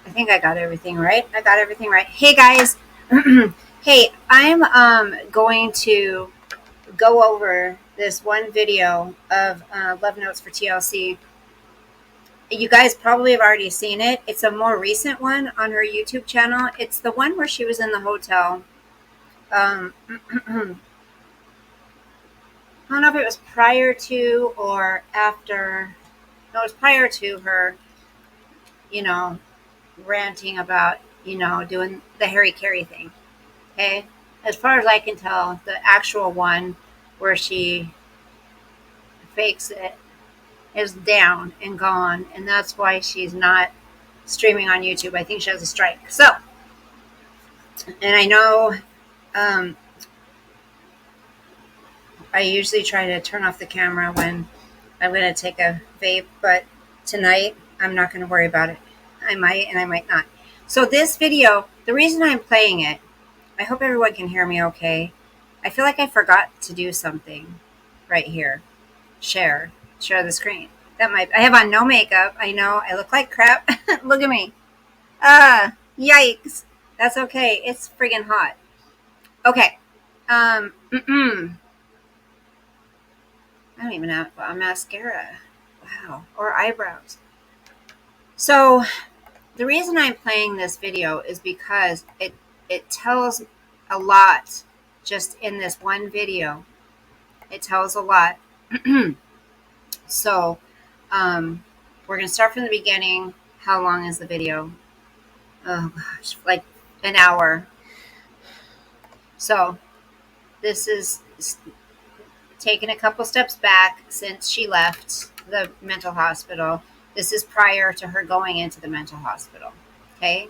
I think I got everything right. I got everything right. Hey guys, hey, I'm going to go over this one video of Love Notes for TLC. You guys probably have already seen it. It's a more recent one on her YouTube channel. It's the one where she was in the hotel. I don't know if it was prior to or after. No, it was prior to her, you know, ranting about, doing the Harry Carey thing. Okay. As far as I can tell, the actual one where she fakes it is down and gone. And that's why she's not streaming on YouTube. I think she has a strike. So, and I know um, I usually try to turn off the camera when I'm going to take a vape, but tonight I'm not going to worry about it. I might and I might not. So, this video, the reason I'm playing it, I hope everyone can hear me okay. I feel like I forgot to do something right here. Share the screen. That might, I have on no makeup. I know I look like crap. Look at me. Yikes. That's okay. It's friggin' hot. Okay. I don't even have a mascara. Wow. Or eyebrows. So the reason I'm playing this video is because it tells a lot just in this one video. It tells a lot. So we're going to start from the beginning. How long is the video? Oh gosh, like an hour. So this is taking a couple steps back since she left the mental hospital. This is prior to her going into the mental hospital. Okay.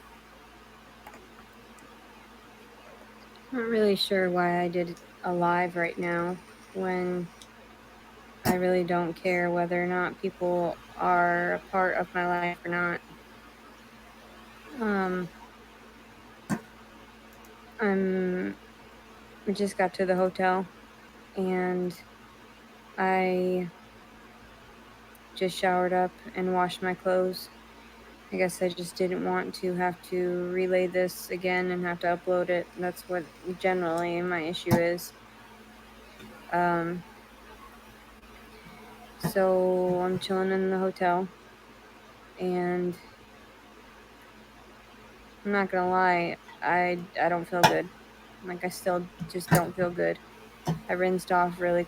I'm not really sure why I did a live right now when I really don't care whether or not people are a part of my life or not. I just got to the hotel and I just showered up and washed my clothes. I guess I just didn't want to have to relay this again and have to upload it. That's what generally my issue is. So I'm chilling in the hotel and I'm not gonna lie, I don't feel good. Like I still just don't feel good. I rinsed off really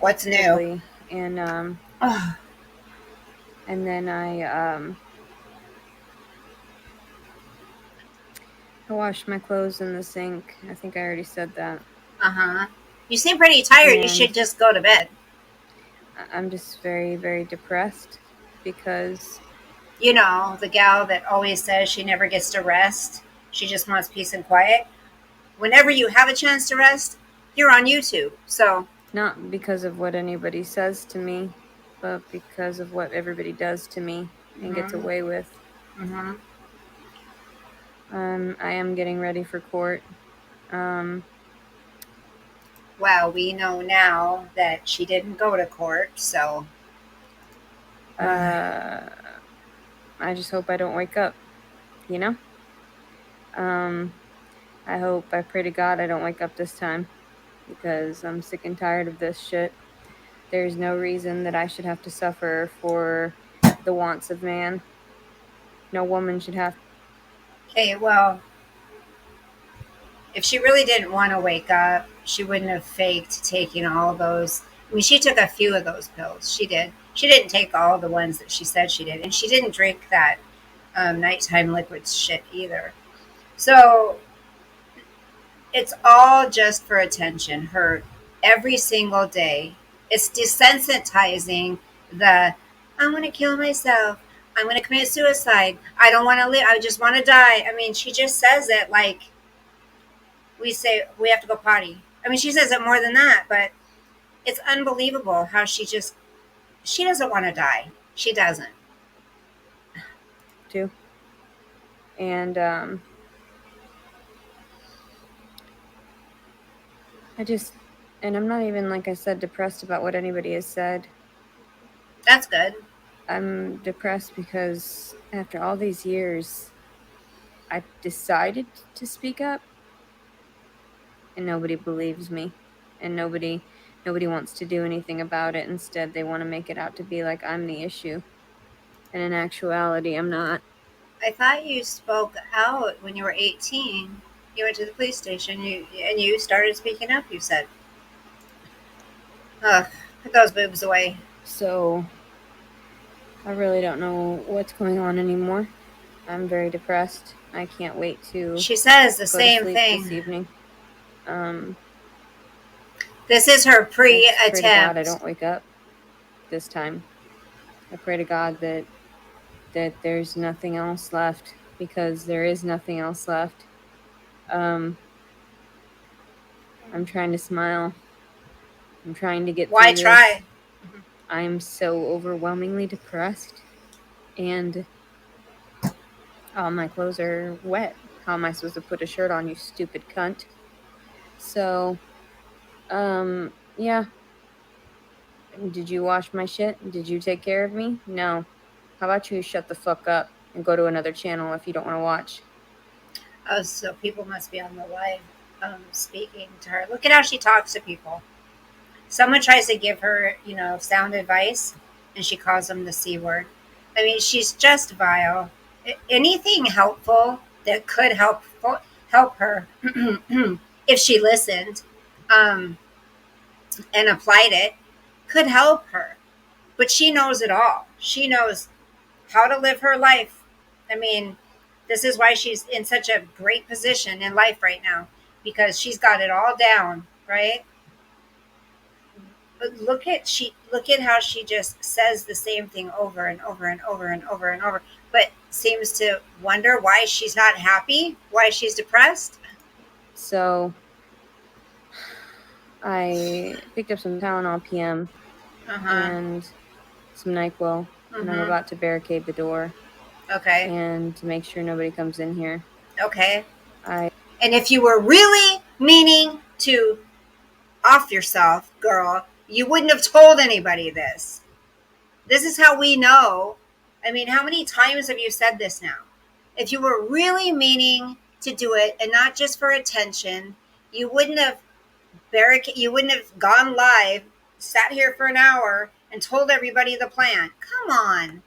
What's new? quickly, and Oh, then I washed my clothes in the sink. I think I already said that. uh-huh. You seem pretty tired. You And should just go to bed. I'm just very, very depressed because You know, the gal that always says she never gets to rest. She just wants peace and quiet. Whenever you have a chance to rest, you're on YouTube. So, not because of what anybody says to me, but because of what everybody does to me and gets mm-hmm, away with. mm-hmm. I am getting ready for court. Well, we know now that she didn't go to court. So, Uh, I just hope I don't wake up, you know? I pray to God I don't wake up this time because I'm sick and tired of this shit. There's no reason that I should have to suffer for the wants of man. No woman should have. okay, well, if she really didn't want to wake up, she wouldn't have faked taking all those. I mean, she took a few of those pills. She did. She didn't take all the ones that she said she did. And she didn't drink that nighttime liquid shit either. So it's all just for attention. Her every single day. It's desensitizing the I want to kill myself. I'm going to commit suicide. I don't want to live. I just want to die. I mean, she just says it like we say we have to go potty. I mean, she says it more than that, but it's unbelievable how she doesn't want to die. She doesn't. To. And I just, and I'm not even, like I said, depressed about what anybody has said. That's good. I'm depressed because after all these years, I decided to speak up, and nobody believes me, and nobody wants to do anything about it. Instead, they want to make it out to be like I'm the issue, and in actuality, I'm not. I thought you spoke out when you were 18. You went to the police station. You started speaking up. You said, "Ugh, put those boobs away." So I really don't know what's going on anymore. I'm very depressed. I can't wait to She says the go to same sleep this thing. evening. This is her I just pray to God I pre-attempt. don't wake up this time. I pray to God that there's nothing else left, because there is nothing else left. I'm trying to smile. I'm trying to get Why through this. try? I'm so overwhelmingly depressed, and all my clothes are wet. How am I supposed to put a shirt on, you stupid cunt? So, yeah. Did you wash my shit? Did you take care of me? No. How about you shut the fuck up and go to another channel if you don't want to watch? Oh, so people must be on the live speaking to her. Look at how she talks to people. Someone tries to give her, sound advice, and she calls them the C word. I mean, she's just vile. Anything helpful that could help her if she listened um, and applied it could help her. But she knows it all. She knows how to live her life. I mean, this is why she's in such a great position in life right now, because she's got it all down, right? But look at how she just says the same thing over and over and over and over and over, but seems to wonder why she's not happy, why she's depressed. So, I picked up some Tylenol PM Uh-huh. and some NyQuil, and I'm Mm-hmm. about to barricade the door Okay. and to make sure nobody comes in here. Okay. I And if you were really meaning to off yourself, girl, you wouldn't have told anybody this. This is how we know. I mean, how many times have you said this now? If you were really meaning to do it and not just for attention, you wouldn't have you wouldn't have gone live, sat here for an hour and told everybody the plan. Come on.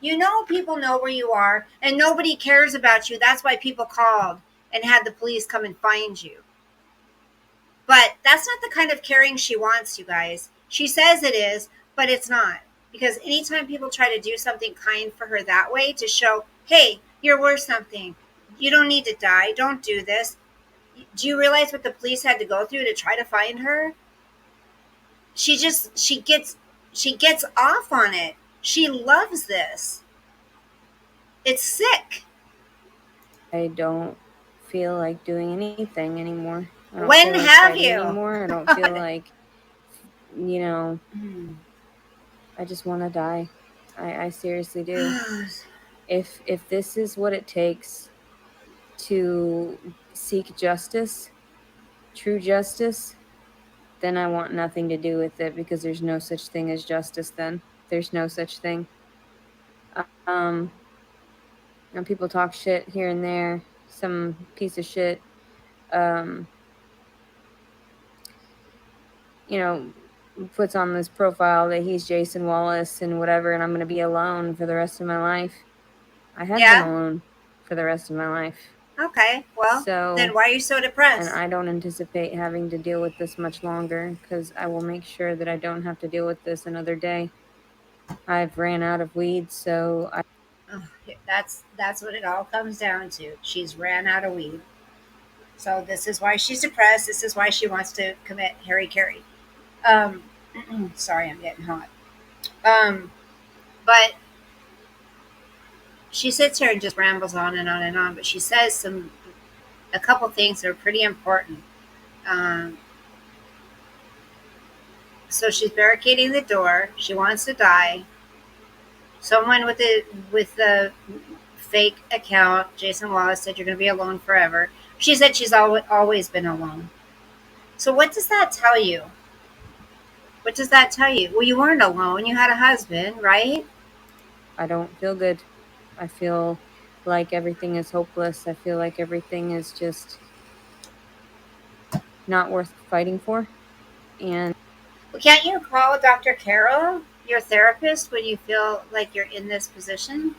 You know people know where you are and nobody cares about you. That's why people called and had the police come and find you. But that's not the kind of caring she wants, you guys. She says it is, but it's not. Because anytime people try to do something kind for her that way to show, hey, you're worth something, you don't need to die, don't do this. Do you realize what the police had to go through to try to find her? She gets off on it. She loves this. It's sick. don't feel like doing anything anymore. I don't When feel like have fighting you? anymore. I don't feel God. like, I just want to die. I seriously do. If this is what it takes to seek justice, true justice, then I want nothing to do with it, because there's no such thing as justice then. There's no such thing. Um, and people talk shit here and there. Some piece of shit, um, you know, puts on this profile that he's Jason Wallace and whatever, and I'm going to be alone for the rest of my life. I have been Yeah? alone for the rest of my life. Okay. Well, then So, why are you so and depressed? I don't anticipate having to deal with this much longer, because I will make sure that I don't have to deal with this another day. I've ran out of weed, so Oh, that's what it all comes down to. She's ran out of weed. So this is why she's depressed. This is why she wants to commit Harry Carey. Um, sorry, I'm getting hot. But she sits here and just rambles on and on and on. But she says a couple things that are pretty important. Um, so she's barricading the door. She wants to die. Someone with the fake account, Jason Wallace, said you're going to be alone forever. She said she's always been alone. So what does that tell you? What does that tell you? Well, you weren't alone. You had a husband, right? I don't feel good. I feel like everything is hopeless. I feel like everything is just not worth fighting for. And Well, can't you call Dr. Carol, your therapist, when you feel like you're in this position?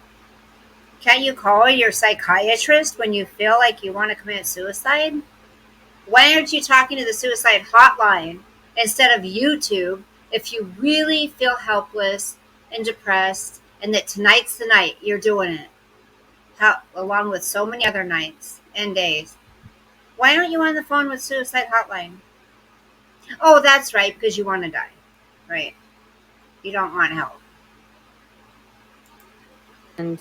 Can't you call your psychiatrist when you feel like you want to commit suicide? Why aren't you talking to the suicide hotline instead of YouTube if you really feel helpless and depressed and that tonight's the night you're doing it? How, along with so many other nights and days. Why aren't you on the phone with suicide hotline? Oh, that's right, because you want to die. Right. You don't want help. and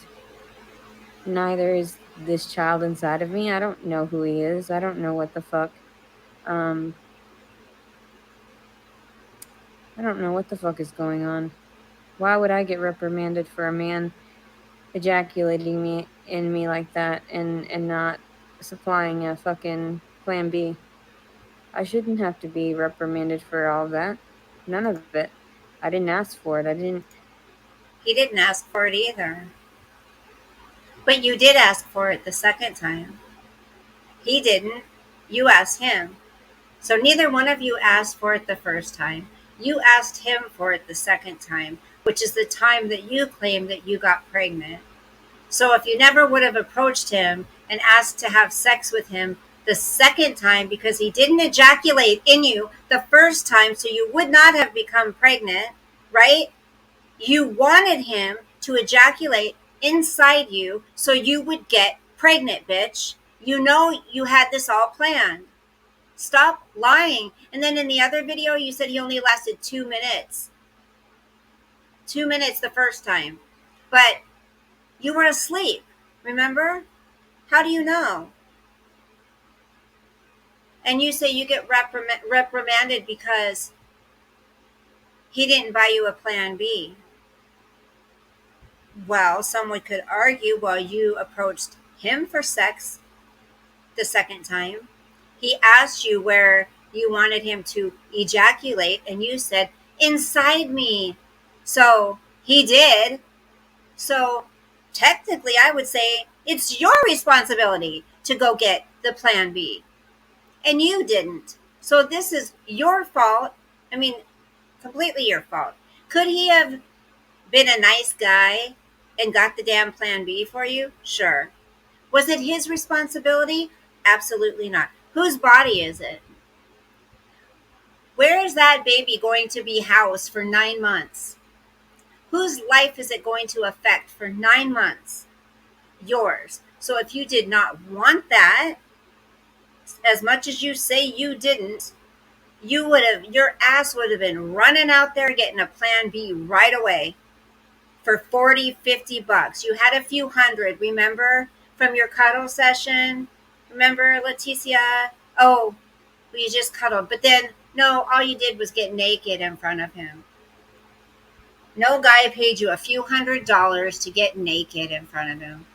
neither is this child inside of me. I don't know who he is. I don't know what the fuck. Um, I don't know what the fuck is going on. Why would I get reprimanded for a man ejaculating me like that and not supplying a fucking plan B? I shouldn't have to be reprimanded for all of that. None of it. I didn't ask for it. I didn't. He didn't ask for it either. But you did ask for it the second time. He didn't. You asked him. So neither one of you asked for it the first time. You asked him for it the second time, which is the time that you claimed that you got pregnant. So if you never would have approached him and asked to have sex with him the second time because he didn't ejaculate in you the first time, so you would not have become pregnant, right? You wanted him to ejaculate inside you so you would get pregnant, bitch. You know you had this all planned. Stop lying. And then in the other video, you said he only lasted 2 minutes. 2 minutes the first time. But you were asleep, remember? How do you know? And you say you get reprimanded because he didn't buy you a plan B. Well, someone could argue, well, you approached him for sex the second time. He asked you where you wanted him to ejaculate, and you said, inside me. So he did. So technically, I would say it's your responsibility to go get the plan B. And you didn't. So this is your fault. I mean, completely your fault. Could he have been a nice guy and got the damn plan B for you? Sure. Was it his responsibility? Absolutely not. Whose body is it? Where is that baby going to be housed for 9 months? Whose life is it going to affect for 9 months? Yours. So if you did not want that, as much as you say you didn't, you would have, your ass would have been running out there getting a plan B right away for 40, $50. You had a few hundred, remember, from your cuddle session? Remember, Leticia? Oh, well, you just cuddled. But then, no, all you did was get naked in front of him. No guy paid you a few $100s to get naked in front of him.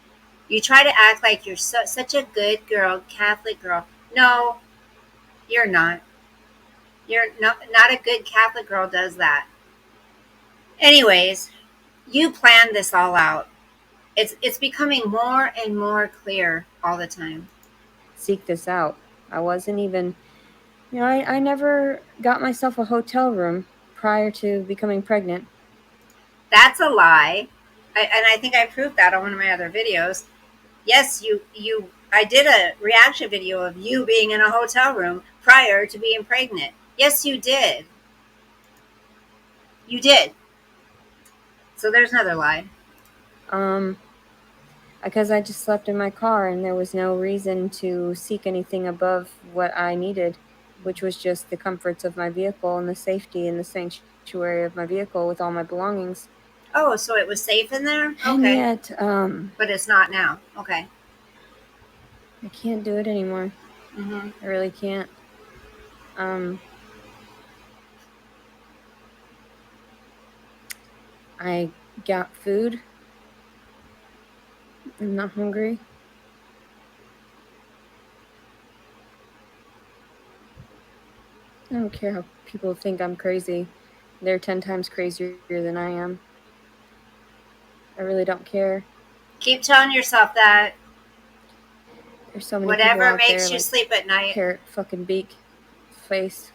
You try to act like you're such a good girl, Catholic girl. No, you're not. You're not a good Catholic girl does that. Anyways, you planned this all out. It's becoming more and more clear all the time. Seek this out. I wasn't even. I never got myself a hotel room prior to becoming pregnant. That's a lie. And I think I proved that on one of my other videos. Yes, you I did a reaction video of you being in a hotel room prior to being pregnant. Yes, you did. You did. So there's another lie. Um, because I just slept in my car and there was no reason to seek anything above what I needed, which was just the comforts of my vehicle and the safety and the sanctuary of my vehicle with all my belongings. Oh, so it was safe in there? And Okay. yet, But it's not now. Okay. I can't do it anymore. Mm-hmm. I really can't. I got food. I'm not hungry. I don't care how people think I'm crazy. They're 10 times crazier than I am. I really don't care. Keep telling yourself that. There's so many people Whatever out makes there you like sleep at night. Parrot fucking Beak face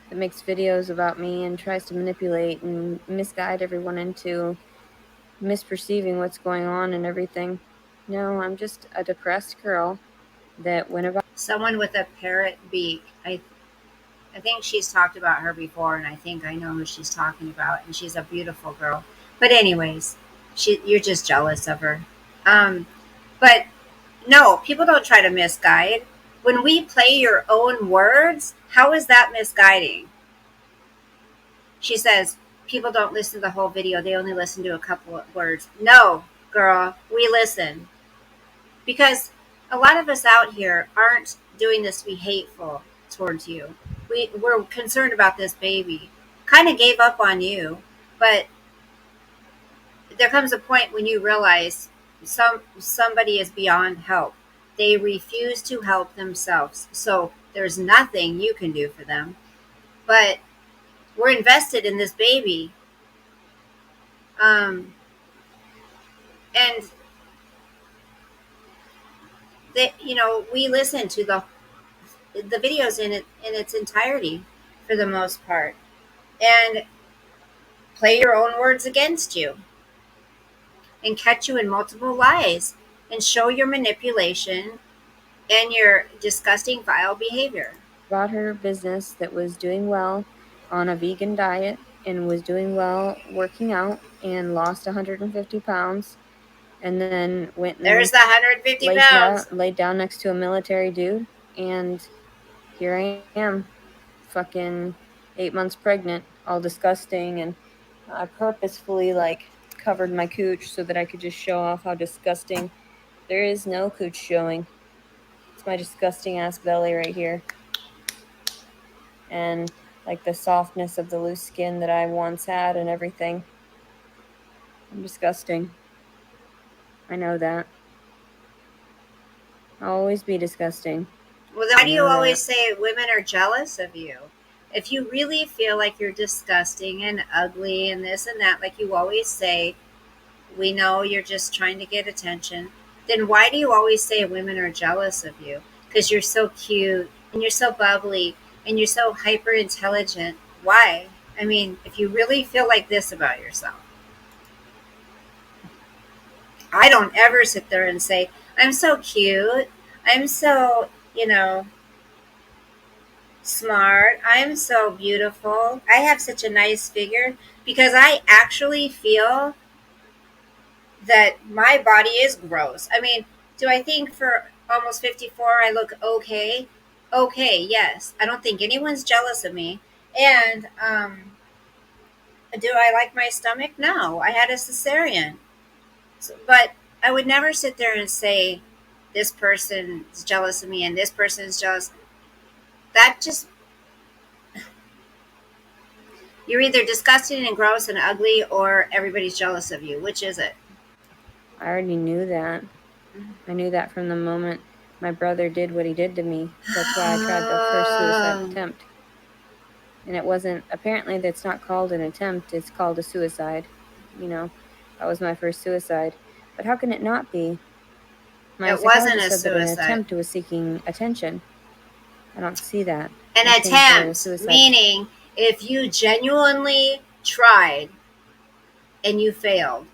that makes videos about me and tries to manipulate and misguide everyone into misperceiving what's going on and everything. No, I'm just a depressed girl that went about. Someone with a parrot beak. I think she's talked about her before, and I think I know who she's talking about. And she's a beautiful girl. But anyways, you're just jealous of her. But no, people don't try to misguide. When we play your own words, how is that misguiding? She says people don't listen to the whole video; they only listen to a couple of words. No, girl, we listen because a lot of us out here aren't doing this to be hateful towards you. We're concerned about this baby. Kind of gave up on you, but there comes a point when you realize somebody is beyond help. They refuse to help themselves. So there's nothing you can do for them. But we're invested in this baby. Um, and we listen to the videos in its entirety for the most part, and play your own words against you and catch you in multiple lies and show your manipulation and your disgusting vile behavior. About her business that was doing well on a vegan diet and was doing well working out and lost 150 pounds and then went There's and the 150 pounds. laid down next to a military dude, and here I am, fucking 8 months pregnant, all disgusting, and I purposefully like covered my cooch so that I could just show off how disgusting. There is no cooch showing. It's my disgusting ass belly right here. And like the softness of the loose skin that I once had and everything. I'm disgusting. I know that. I'll always be disgusting. Well, then why I do you know always that. say women are jealous of you? If you really feel like you're disgusting and ugly and this and that, like you always say, we know you're just trying to get attention, then why do you always say women are jealous of you? Because you're so cute and you're so bubbly and you're so hyper intelligent. Why? I mean, if you really feel like this about yourself, I don't ever sit there and say, I'm so cute. I'm so, smart. I'm so beautiful. I have such a nice figure because I actually feel that my body is gross. I mean, do I think for almost 54 I look okay? Okay, yes. I don't think anyone's jealous of me. And do I like my stomach? No. I had a cesarean. But I would never sit there and say this person's jealous of me and this person's jealous. That just, you're either disgusting and gross and ugly or everybody's jealous of you. Which is it? I already knew that. I knew that from the moment my brother did what he did to me. That's why I tried the first suicide attempt. And it wasn't, apparently, that's not called an attempt, it's called a suicide. That was my first suicide. But how can it not be? My It wasn't psychologist a said that an suicide. attempt was seeking attention. I don't see that. An I think that a attempt, suicide. meaning if you genuinely tried and you failed,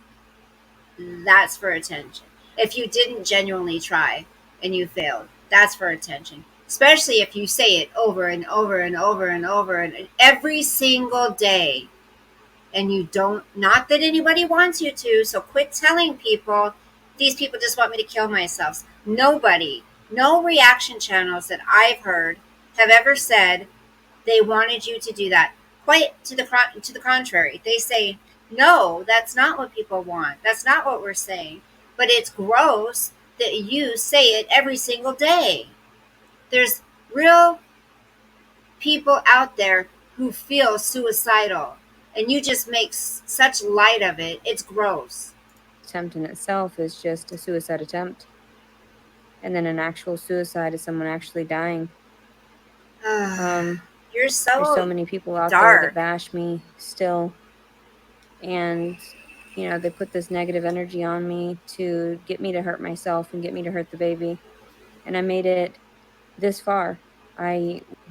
that's for attention. If you didn't genuinely try and you failed, that's for attention. Especially if you say it over and over and over and over and every single day and you don't, not that anybody wants you to, so quit telling people these people just want me to kill myself. Nobody, no reaction channels that I've heard have ever said they wanted you to do that. Quite to the contrary, they say, "No, that's not what people want. That's not what we're saying." But it's gross that you say it every single day. There's real people out there who feel suicidal, and you just make such light of it. It's gross. Attempt in itself is just a suicide attempt. And then an actual suicide is someone actually dying. You're There's so so many people out there that dark. bash me still. And they put this negative energy on me to get me to hurt myself and get me to hurt the baby. And I made it this far.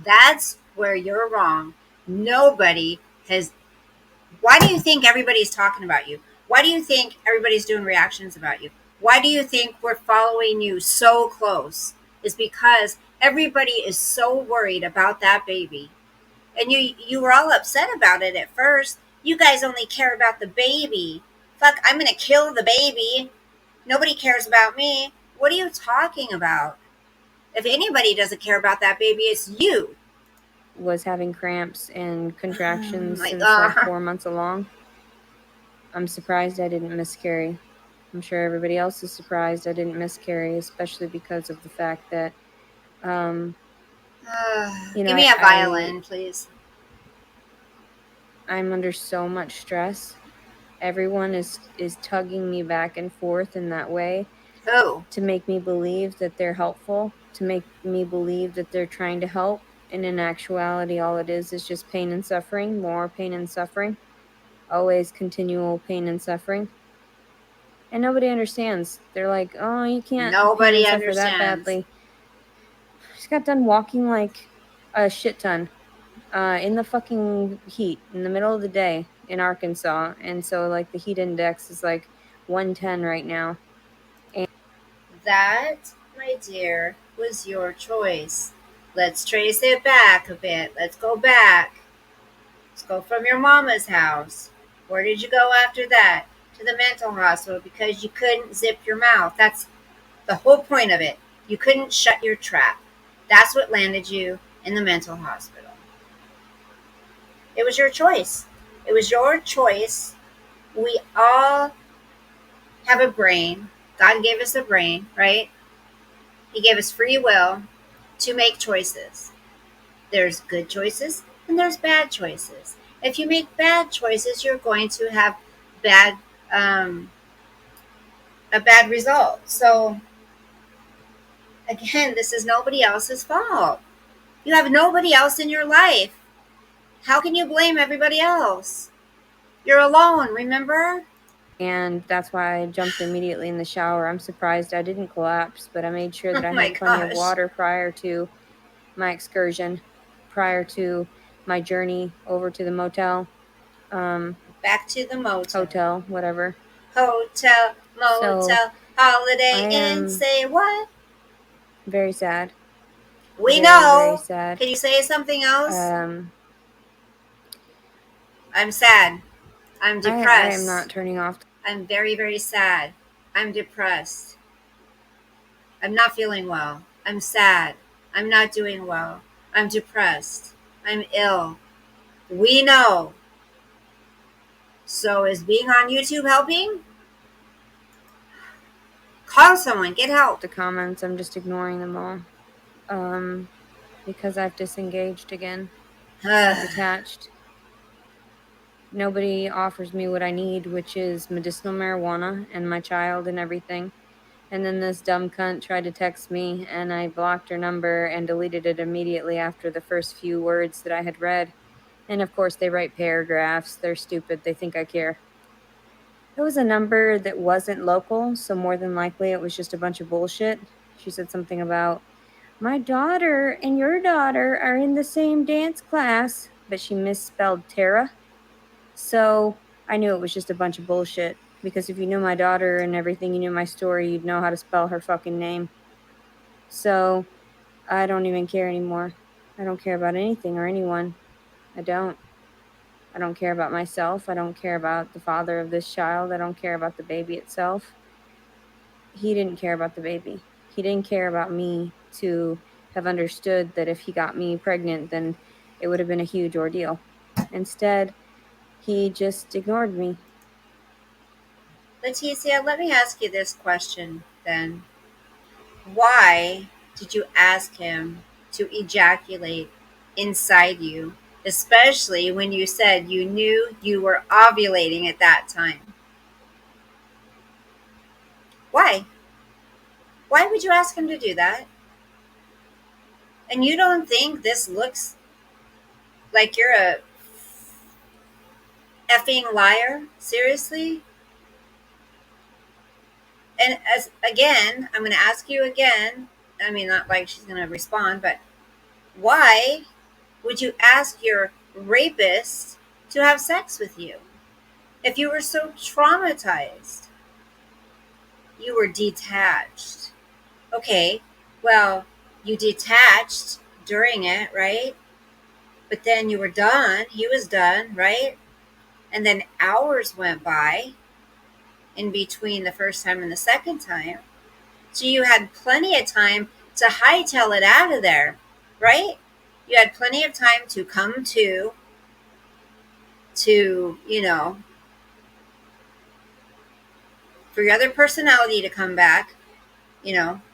That's where you're wrong. Nobody has. Why do you think everybody's talking about you? Why do you think everybody's doing reactions about you? Why do you think we're following you so close? Is because everybody is so worried about that baby. And you were all upset about it at first. You guys only care about the baby. Fuck, I'm gonna kill the baby. Nobody cares about me. What are you talking about? If anybody doesn't care about that baby, it's you. Was having cramps and Oh contractions my since like god. 4 months along. I'm surprised I didn't miscarry. I'm sure everybody else is surprised I didn't miscarry, especially because of the fact that, Give me a violin, please. I'm under so much stress. Everyone is tugging me back and forth in that way Who? to make me believe that they're helpful, to make me believe that they're trying to help. And in actuality, all it is just pain and suffering, more pain and suffering, always continual pain and suffering. And nobody understands. They're like, oh, you can't pain Nobody and suffer that understands. badly. Just got done walking like a shit ton in the fucking heat in the middle of the day in Arkansas. And so, like, the heat index is like 110 right now. That, my dear, was your choice. Let's trace it back a bit. Let's go back. Let's go from your mama's house. Where did you go after that? To the mental hospital because you couldn't zip your mouth. That's the whole point of it. You couldn't shut your trap. That's what landed you in the mental hospital. It was your choice. It was your choice. We all have a brain. God gave us a brain, right? He gave us free will to make choices. There's good choices and there's bad choices. If you make bad choices, you're going to have bad um, a bad result. So again, this is nobody else's fault. You have nobody else in your life. How can you blame everybody else? You're alone, remember? And that's why I jumped immediately in the shower. I'm surprised I didn't collapse, but I made sure that Oh I my had plenty of gosh. water prior to my excursion, prior to my journey over to the motel, Back to the motel. hotel, whatever. Hotel, So motel, Holiday I Inn, am say what? very sad. We Very, very know. sad. Can you say something else? Um, I'm sad. I'm I am depressed. not turning off. I'm very, very sad. I'm depressed. I'm not feeling well. I'm sad. I'm not doing well. I'm depressed. I'm ill. We know. So is being on YouTube helping? Call someone. Get help. The comments, I'm just ignoring them all. Because I've disengaged again. I've detached. Nobody offers me what I need, which is medicinal marijuana and my child and everything. And then this dumb cunt tried to text me, and I blocked her number and deleted it immediately after the first few words that I had read. And of course, they write paragraphs. They're stupid. They think I care. It was a number that wasn't local, so more than likely it was just a bunch of bullshit. She said something about, my daughter and your daughter are in the same dance class, but she misspelled Tara. So I knew it was just a bunch of bullshit. Because if you knew my daughter and everything, you knew my story, you'd know how to spell her fucking name. So I don't even care anymore. I don't care about anything or anyone. I don't. I don't care about myself. I don't care about the father of this child. I don't care about the baby itself. He didn't care about the baby. He didn't care about me to have understood that if he got me pregnant, then it would have been a huge ordeal. Instead, he just ignored me. Leticia, let me ask you this question then. Why did you ask him to ejaculate inside you, especially when you said you knew you were ovulating at that time? Why? Why would you ask him to do that? And you don't think this looks like you're a effing liar? Seriously? And as again, I'm going to ask you again. I mean, not like she's going to respond, but why would you ask your rapist to have sex with you if you were so traumatized? You were detached. Okay, well, you detached during it, right? But then you were done. He was done, right? And then hours went by in between the first time and the second time. So you had plenty of time to hightail it out of there, right? You had plenty of time to come to, for your other personality to come back,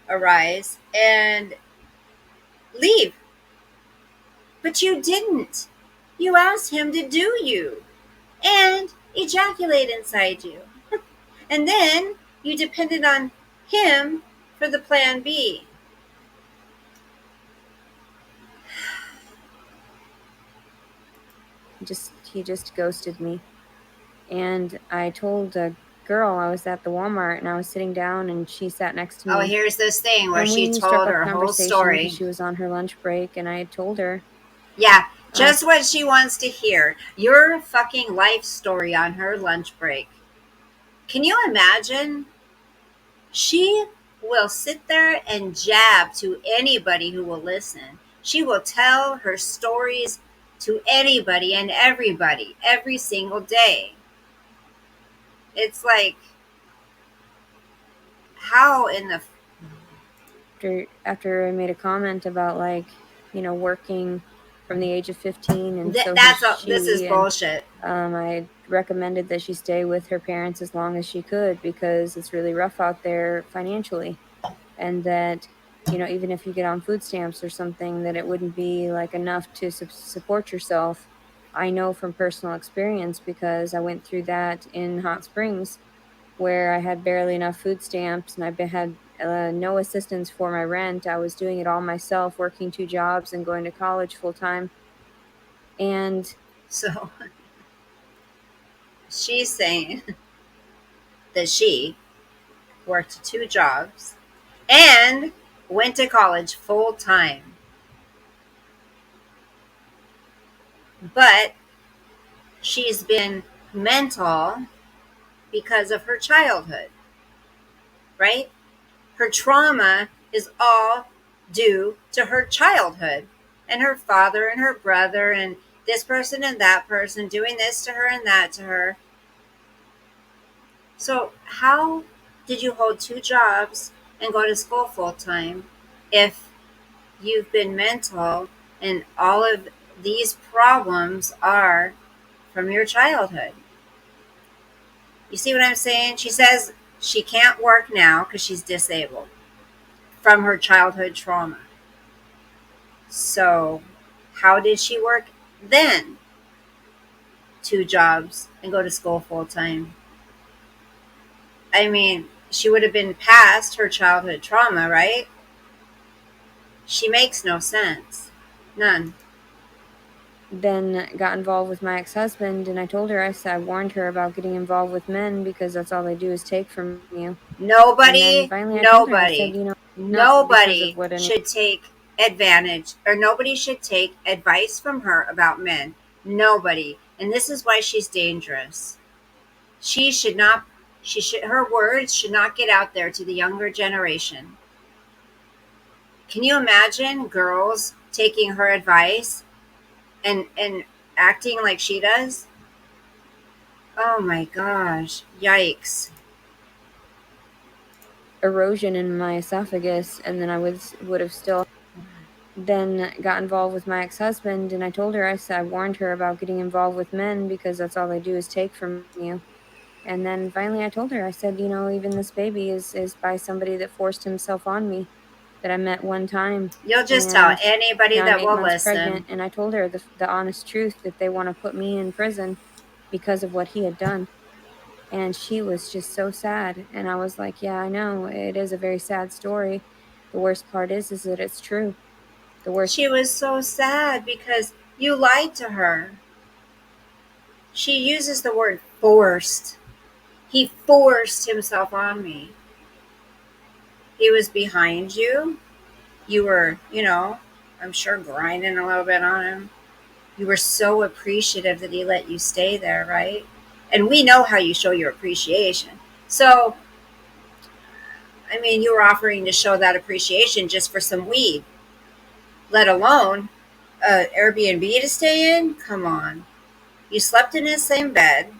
arise and leave. But you didn't. You asked him to do you and ejaculate inside you. And then you depended on him for the plan B. He just ghosted me. And I told a girl I was at the Walmart and I was sitting down and she sat next to Oh, me. here's this thing where And she we struck told up her whole conversation because story. she was on her lunch break, and I had told her. Yeah, just what she wants to hear. Your fucking life story on her lunch break. Can you imagine? She will sit there and jab to anybody who will listen. She will tell her stories to anybody and everybody every single day. It's like, how in the After I made a comment about, like, working from the age of 15, and so has this is she, and bullshit. I recommended that she stay with her parents as long as she could because it's really rough out there financially, and that even if you get on food stamps or something, that it wouldn't be like enough to support yourself. I know from personal experience because I went through that in Hot Springs, where I had barely enough food stamps and I had no assistance for my rent. I was doing it all myself, working 2 jobs and going to college full time. And So she's saying that she worked 2 jobs and went to college full time. But she's been mental because of her childhood, right? Her trauma is all due to her childhood and her father and her brother and this person and that person doing this to her and that to her. So, how did you hold 2 jobs and go to school full time if you've been mental and all of these problems are from your childhood? You see what I'm saying? She says she can't work now because she's disabled from her childhood trauma. So, how did she work then? 2 jobs and go to school full time. I mean, she would have been past her childhood trauma, right? She makes no sense. None. then got involved with my ex-husband, and I told her, I warned her about getting involved with men because that's all they do is take from you. And then Nobody, finally I told her, I said, nobody, not because of nobody what any should take advantage or nobody should take advice from her about men. Nobody. And this is why she's dangerous. She should not, her words should not get out there to the younger generation. Can you imagine girls taking her advice and acting like she does? Oh my gosh. Yikes. erosion in my esophagus, and then I would have still then got involved with my ex-husband, and I told her, I warned her about getting involved with men because that's all they do is take from you. And then finally I told her, I said, even this baby is by somebody that forced himself on me, that I met one time. You'll just tell And anybody now I'm that 8 will months pregnant, listen. and I told her the honest truth, that they want to put me in prison because of what he had done. And she was just so sad. And I was like, yeah, I know. It is a very sad story. The worst part is that it's true. The worst. She was so sad because you lied to her. She uses the word forced. He forced himself on me. He was behind you. You were, I'm sure grinding a little bit on him. You were so appreciative that he let you stay there, right? And we know how you show your appreciation. So, I mean, you were offering to show that appreciation just for some weed, let alone Airbnb to stay in. Come on. You slept in his same bed.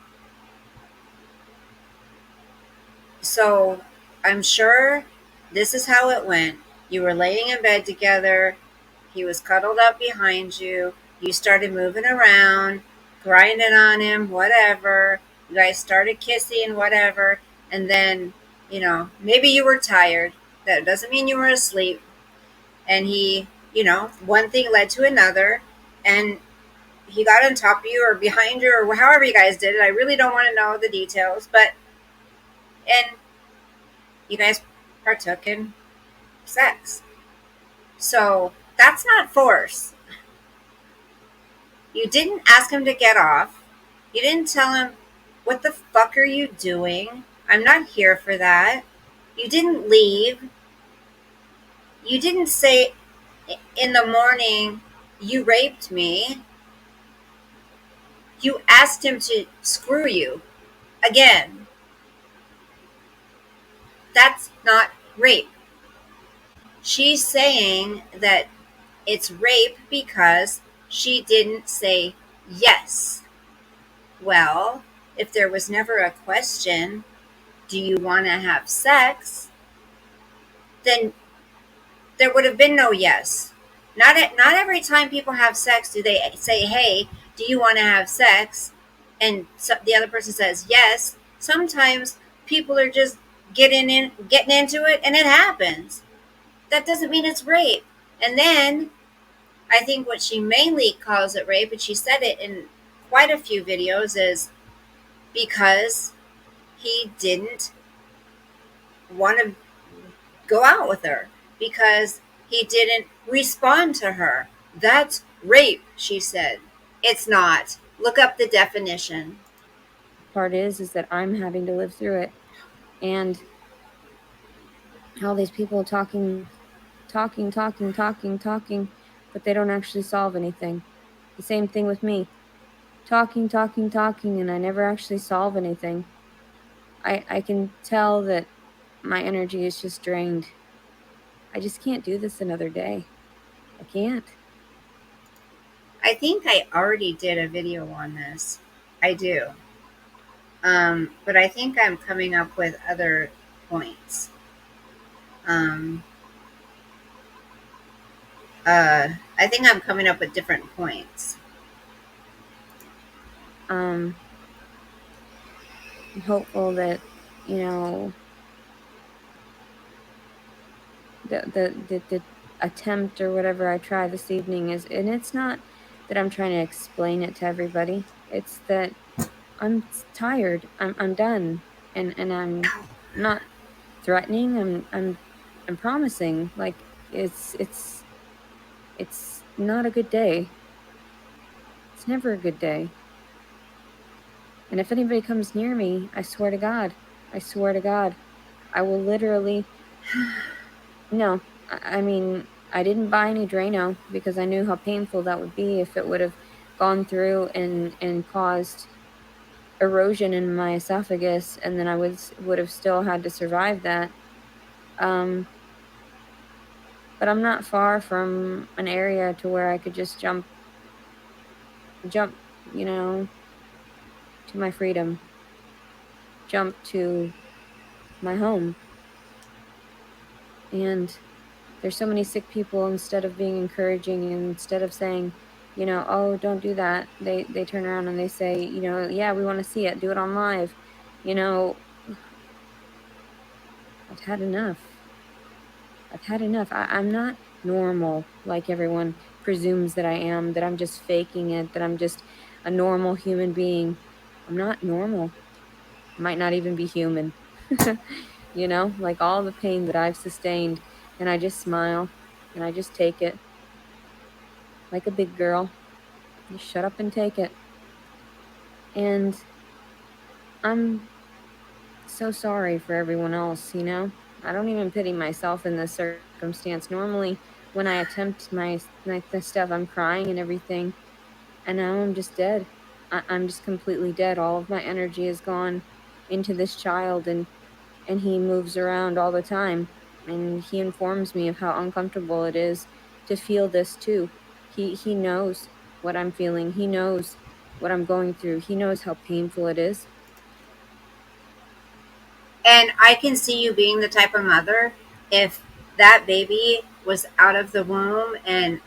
So I'm sure this is how it went. You were laying in bed together. He was cuddled up behind you. You started moving around, grinding on him, whatever. You guys started kissing, whatever. And then, maybe you were tired. That doesn't mean you were asleep. And he, one thing led to another. And he got on top of you or behind you or however you guys did it. I really don't want to know the details. And you guys partook in sex. So that's not force. You didn't ask him to get off. You didn't tell him, what the fuck are you doing? I'm not here for that. You didn't leave. You didn't say in the morning, you raped me. You asked him to screw you again. That's not rape. She's saying that it's rape because she didn't say yes. Well, if there was never a question, do you want to have sex? Then there would have been no yes. Not every time people have sex do they say, "Hey, do you want to have sex?" And so the other person says yes. Sometimes people are just getting into it, and it happens. That doesn't mean it's rape. And then I think what she mainly calls it rape, and she said it in quite a few videos, is because he didn't want to go out with her, because he didn't respond to her. That's rape, she said. It's not. Look up the definition. Part is that I'm having to live through it. And all these people talking, but they don't actually solve anything. The same thing with me. Talking, and I never actually solve anything. I can tell that my energy is just drained. I just can't do this another day. I can't. I think I already did a video on this. I do. But I think I'm coming up with other points. I think I'm coming up with different points. I'm hopeful that, the attempt or whatever I try this evening is, and it's not that I'm trying to explain it to everybody. It's that I'm tired. I'm done, and I'm not threatening. I'm promising. Like it's not a good day. It's never a good day. And if anybody comes near me, I swear to God, I will literally. No, I mean, I didn't buy any Drano because I knew how painful that would be if it would have gone through and caused erosion in my esophagus, and then I would have still had to survive that. But I'm not far from an area to where I could just jump, to my freedom, jump to my home. And there's so many sick people, instead of being encouraging and instead of saying, oh, don't do that, they turn around and they say, yeah, we want to see it, do it on live. I've had enough. I'm not normal like everyone presumes that I am, that I'm just faking it, that I'm just a normal human being. I'm not normal. I might not even be human. Like all the pain that I've sustained, and I just smile and I just take it like a big girl. Just shut up and take it. And I'm so sorry for everyone else, I don't even pity myself in this circumstance. Normally, when I attempt the stuff, I'm crying and everything, and now I'm just dead. I'm just completely dead. All of my energy is gone into this child, and he moves around all the time, and he informs me of how uncomfortable it is to feel this too. He knows what I'm feeling. He knows what I'm going through. He knows how painful it is. And I can see you being the type of mother, if that baby was out of the womb and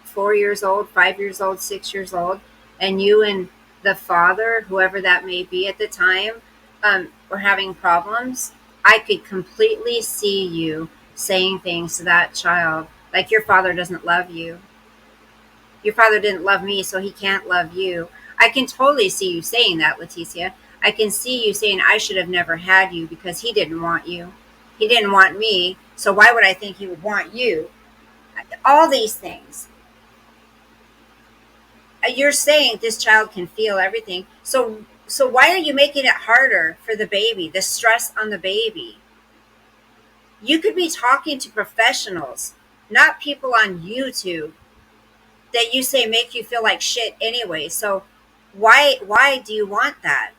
4 years old, 5 years old, 6 years old, and you and the father, whoever that may be at the time, were having problems. I could completely see you saying things to that child like, your father doesn't love you. Your father didn't love me, so he can't love you. I can totally see you saying that, Leticia. I can see you saying, I should have never had you because he didn't want you. He didn't want me, so why would I think he would want you? All these things. You're saying this child can feel everything. So why are you making it harder for the baby? The stress on the baby. You could be talking to professionals, not people on YouTube that you say make you feel like shit anyway. So why do you want that?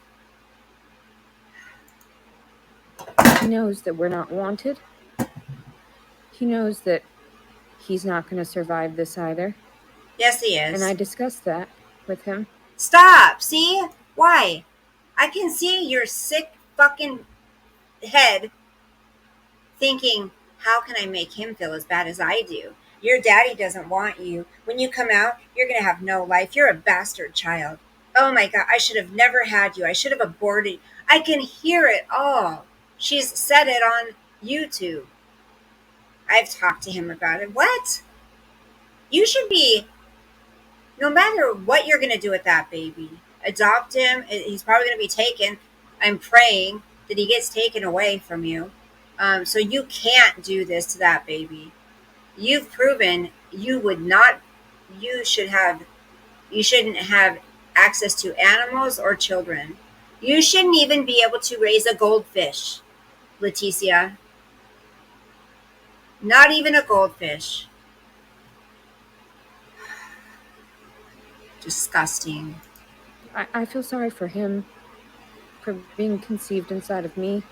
He knows that we're not wanted. He knows that he's not going to survive this either. Yes, he And I is. discussed that with him. Stop. See? Why? I can see your sick fucking head thinking, how can I make him feel as bad as I do? Your daddy doesn't want you. When you come out, you're going to have no life. You're a bastard child. Oh my God, I should have never had you. I should have aborted. I can hear it all. She's said it on YouTube. I've talked to him about it. What? You should be, no matter what you're going to do with that baby, adopt him. He's probably going to be taken. I'm praying that he gets taken away from you. So you can't do this to that baby. You've proven you would not, you should have, you shouldn't have access to animals or children. You shouldn't even be able to raise a goldfish, Leticia. Not even a goldfish. Disgusting. I feel sorry for him for being conceived inside of me,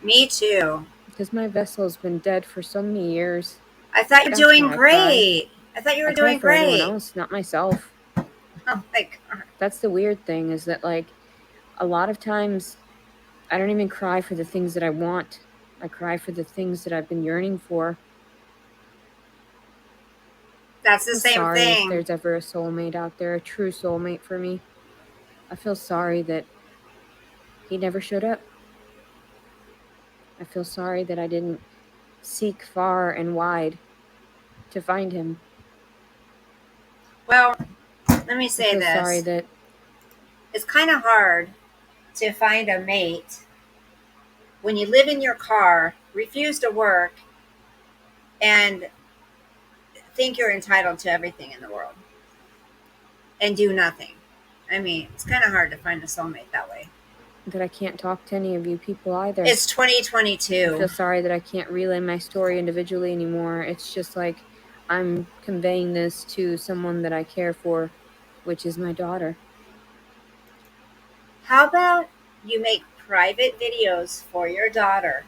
Me too. because my vessel's been dead for so many years. I thought you were That's doing why I cry. great. I thought you I were cry doing for everyone great. else, not myself. Oh my God. That's the weird thing, is that, like, a lot of times I don't even cry for the things that I want. I cry for the things that I've been yearning for. That's the I'm same sorry if thing. there's ever a soulmate out there, a true soulmate for me. I feel sorry that he never showed up. I feel sorry that I didn't seek far and wide to find him. Well, let me I say feel sorry this. that It's kind of hard to find a mate when you live in your car, refuse to work, and think you're entitled to everything in the world and do nothing. I mean, it's kind of hard to find a soulmate that way. I can't talk to any of you people either. It's I 2022. feel sorry that I can't relay my story individually anymore. It's just like I'm conveying this to someone that I care for, which is my daughter. How about you make private videos for your daughter?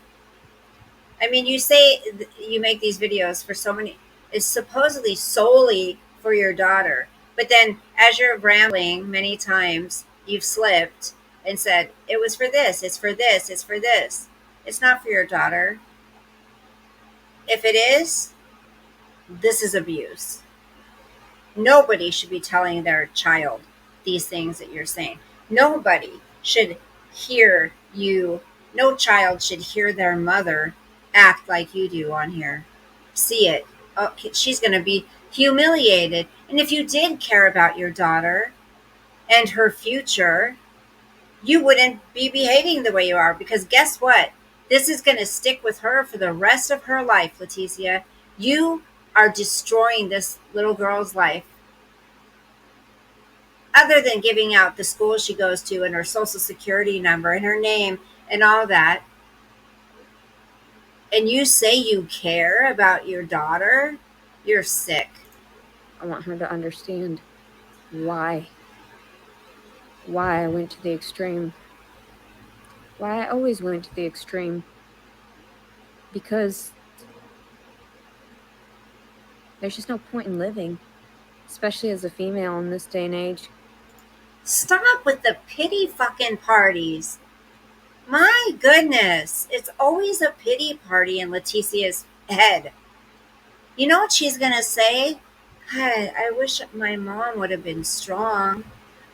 I mean, you say you make these videos for so many, it's supposedly solely for your daughter. But then, as you're rambling many times, you've slipped and said, it was for this, it's for this, it's for this. It's not for your daughter. If it is, this is abuse. Nobody should be telling their child these things that you're saying. Nobody should hear you, no child should hear their mother act like you do on here. See it. Oh, she's going to be humiliated. And if you did care about your daughter and her future, you wouldn't be behaving the way you are, because guess what? This is going to stick with her for the rest of her life, Leticia. You are destroying this little girl's life. Other than giving out the school she goes to and her social security number and her name and all that, And you say you care about your daughter? You're sick. I want her to understand why I went to the extreme, why I always went to the extreme, because there's just no point in living, especially as a female in this day and age. Stop with the pity fucking parties. My goodness, it's always a pity party in Leticia's head. You know what she's gonna say? God, I wish my mom would have been strong.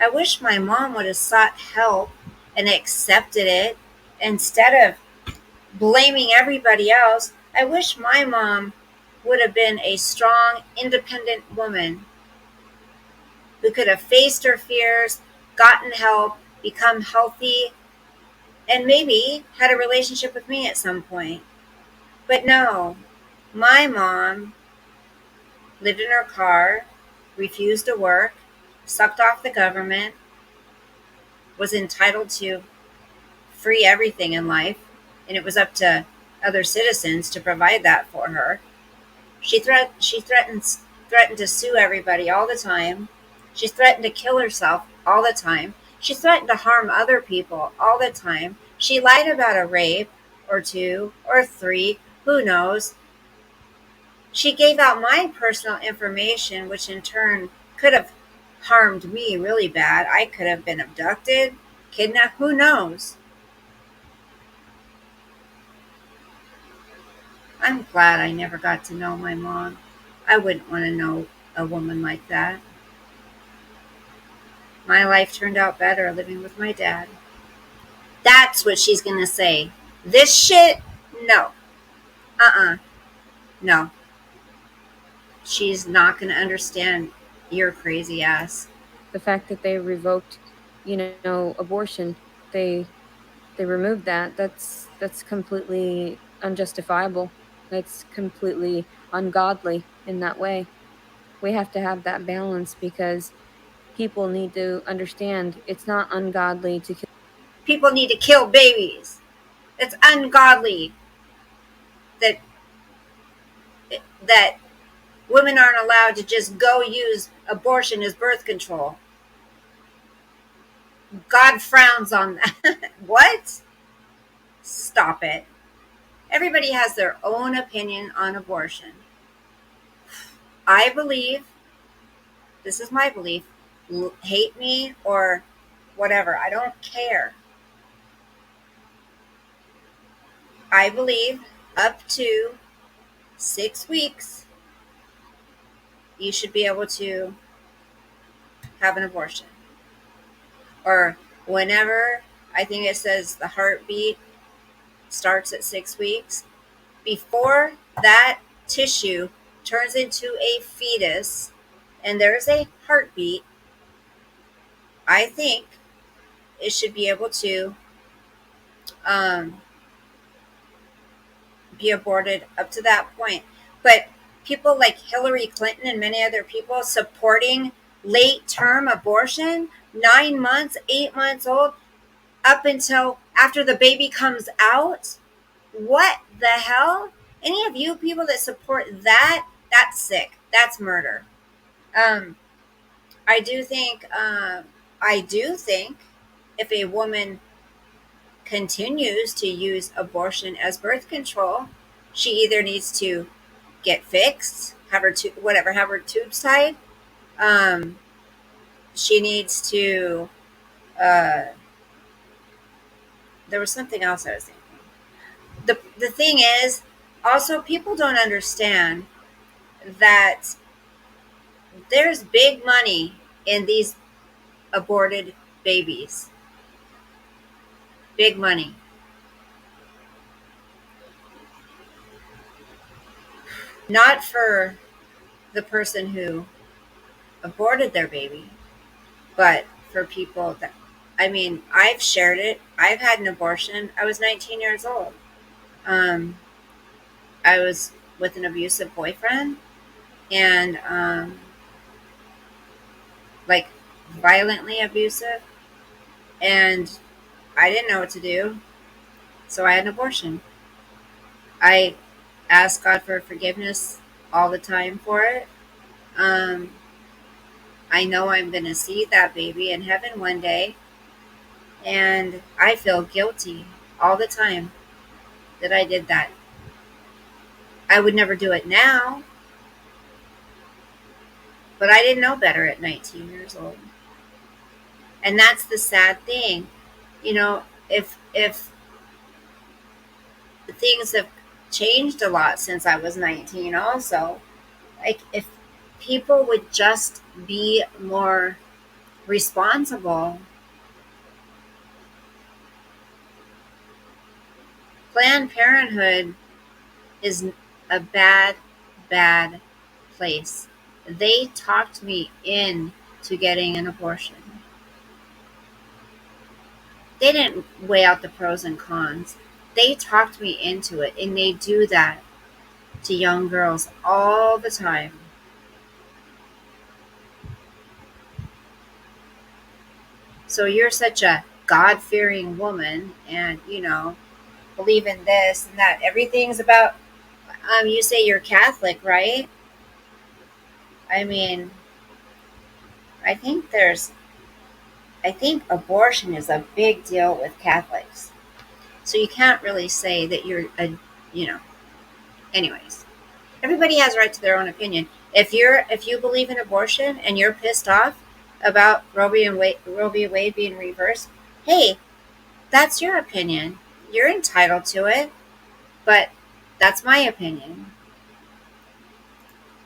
I wish my mom would have sought help and accepted it instead of blaming everybody else. I wish my mom would have been a strong, independent woman who could have faced her fears, gotten help, become healthy, and maybe had a relationship with me at some point. But no, my mom lived in her car, refused to work, sucked off the government, was entitled to free everything in life, and it was up to other citizens to provide that for her. She threatened to sue everybody all the time. She threatened to kill herself all the time. She threatened to harm other people all the time. She lied about a rape or two or three, who knows. She gave out my personal information, which in turn could have harmed me really bad. I could have been abducted, kidnapped, who knows. I'm glad I never got to know my mom. I wouldn't want to know a woman like that. My life turned out better living with my dad. That's what she's going to say. This shit? No. No. She's not going to understand your crazy ass. The fact that they revoked, abortion, they removed that. That's completely unjustifiable. That's completely ungodly in that way. We have to have that balance because people need to understand it's not ungodly to kill. People need to kill babies. It's ungodly that that women aren't allowed to just go use abortion as birth control. God frowns on that. What? Stop it. Everybody has their own opinion on abortion. I believe, this is my belief, hate me or whatever, I don't care. I believe up to 6 weeks, you should be able to have an abortion. Or whenever, I think it says the heartbeat starts at 6 weeks. Before that tissue turns into a fetus and there's a heartbeat, I think it should be able to um, be aborted up to that point. But people like Hillary Clinton and many other people supporting late term abortion, 9 months, 8 months old, up until after the baby comes out. What the hell? Any of you people that support that, that's sick. That's murder. Um, I do think, if a woman continues to use abortion as birth control, she either needs to get fixed, have her tubes tied. Um, she needs to. Uh, there was something else I was thinking. The thing is, also people don't understand that there's big money in these aborted babies. Big money. Not for the person who aborted their baby, but for people that, I mean, I've shared it. I've had an abortion. I was 19 years old. Um, I was with an abusive boyfriend and like violently abusive, and I didn't know what to do, so I had an abortion. I ask God for forgiveness all the time for it. Um, I know I'm going to see that baby in heaven one day, and I feel guilty all the time that I did that. I would never do it now, but I didn't know better at 19 years old. And that's the sad thing. You know, if things have changed a lot since I was 19 also, like if people would just be more responsible. Planned Parenthood is a bad place. They talked me into getting an abortion. They didn't weigh out the pros and cons. They talked me into it, and they do that to young girls all the time. So you're such a God fearing woman, and believe in this and that. Everything's about. You say you're Catholic, right? I mean, I think there's. I think abortion is a big deal with Catholics. So you can't really say that you're a. You know. Anyways, everybody has a right to their own opinion. If you believe in abortion and you're pissed off about Roe v. Wade being reversed, hey, that's your opinion. You're entitled to it, but that's my opinion.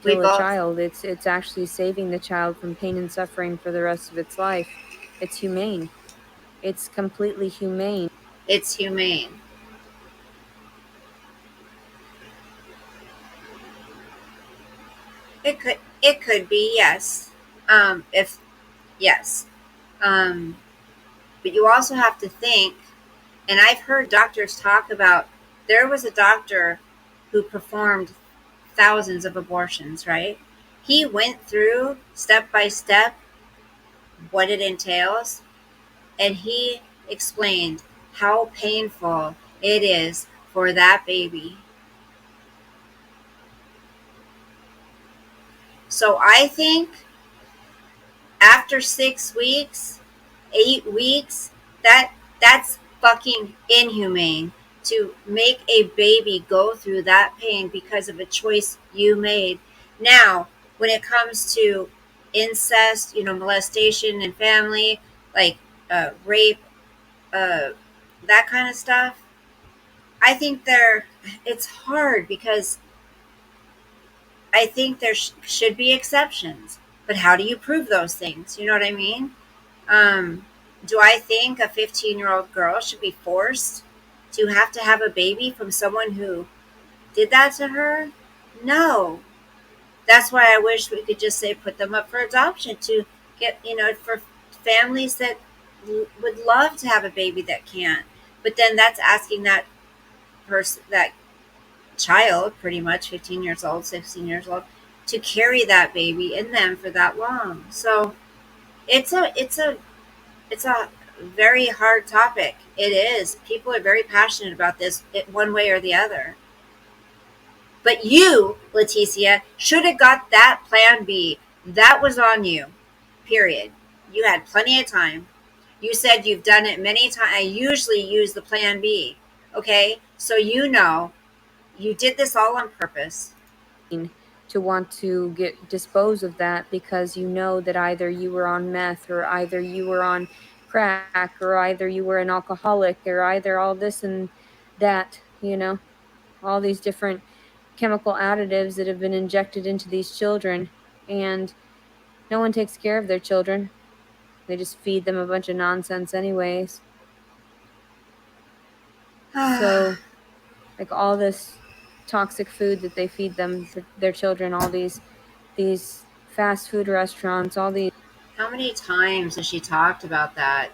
We Kill a both. child. It's actually saving the child from pain and suffering for the rest of its life. It's humane. It's completely humane. It's humane. It could be, yes. If yes. Um, but you also have to think, and I've heard doctors talk about. There was a doctor who performed thousands of abortions, right? He went through step by step what it entails, and he explained how painful it is for that baby. So I think after 6 weeks, 8 weeks, that's fucking inhumane to make a baby go through that pain because of a choice you made. Now, when it comes to incest, molestation in family, like rape, uh, that kind of stuff, I think it's hard because I think there should be exceptions. But how do you prove those things? You know what I mean? Do I think a 15-year-old girl should be forced to have a baby from someone who did that to her? No. That's why I wish we could just say put them up for adoption to get, for families that would love to have a baby that can't. But then that's asking that child, pretty much 15 years old, 16 years old, to carry that baby in them for that long. So it's a very hard topic. It is. People are very passionate about this, one way or the other. But you, Leticia, should have got that plan B. That was on you. Period. You had plenty of time. You said you've done it many times. I usually use the plan B. Okay? So you did this all on purpose. To want to dispose of that because you know that either you were on meth or either you were on crack or either you were an alcoholic or either all this and that, all these different chemical additives that have been injected into these children, and no one takes care of their children. They just feed them a bunch of nonsense anyways. So like all this toxic food that they feed their children, all these fast food restaurants, all these. How many times has she talked about that?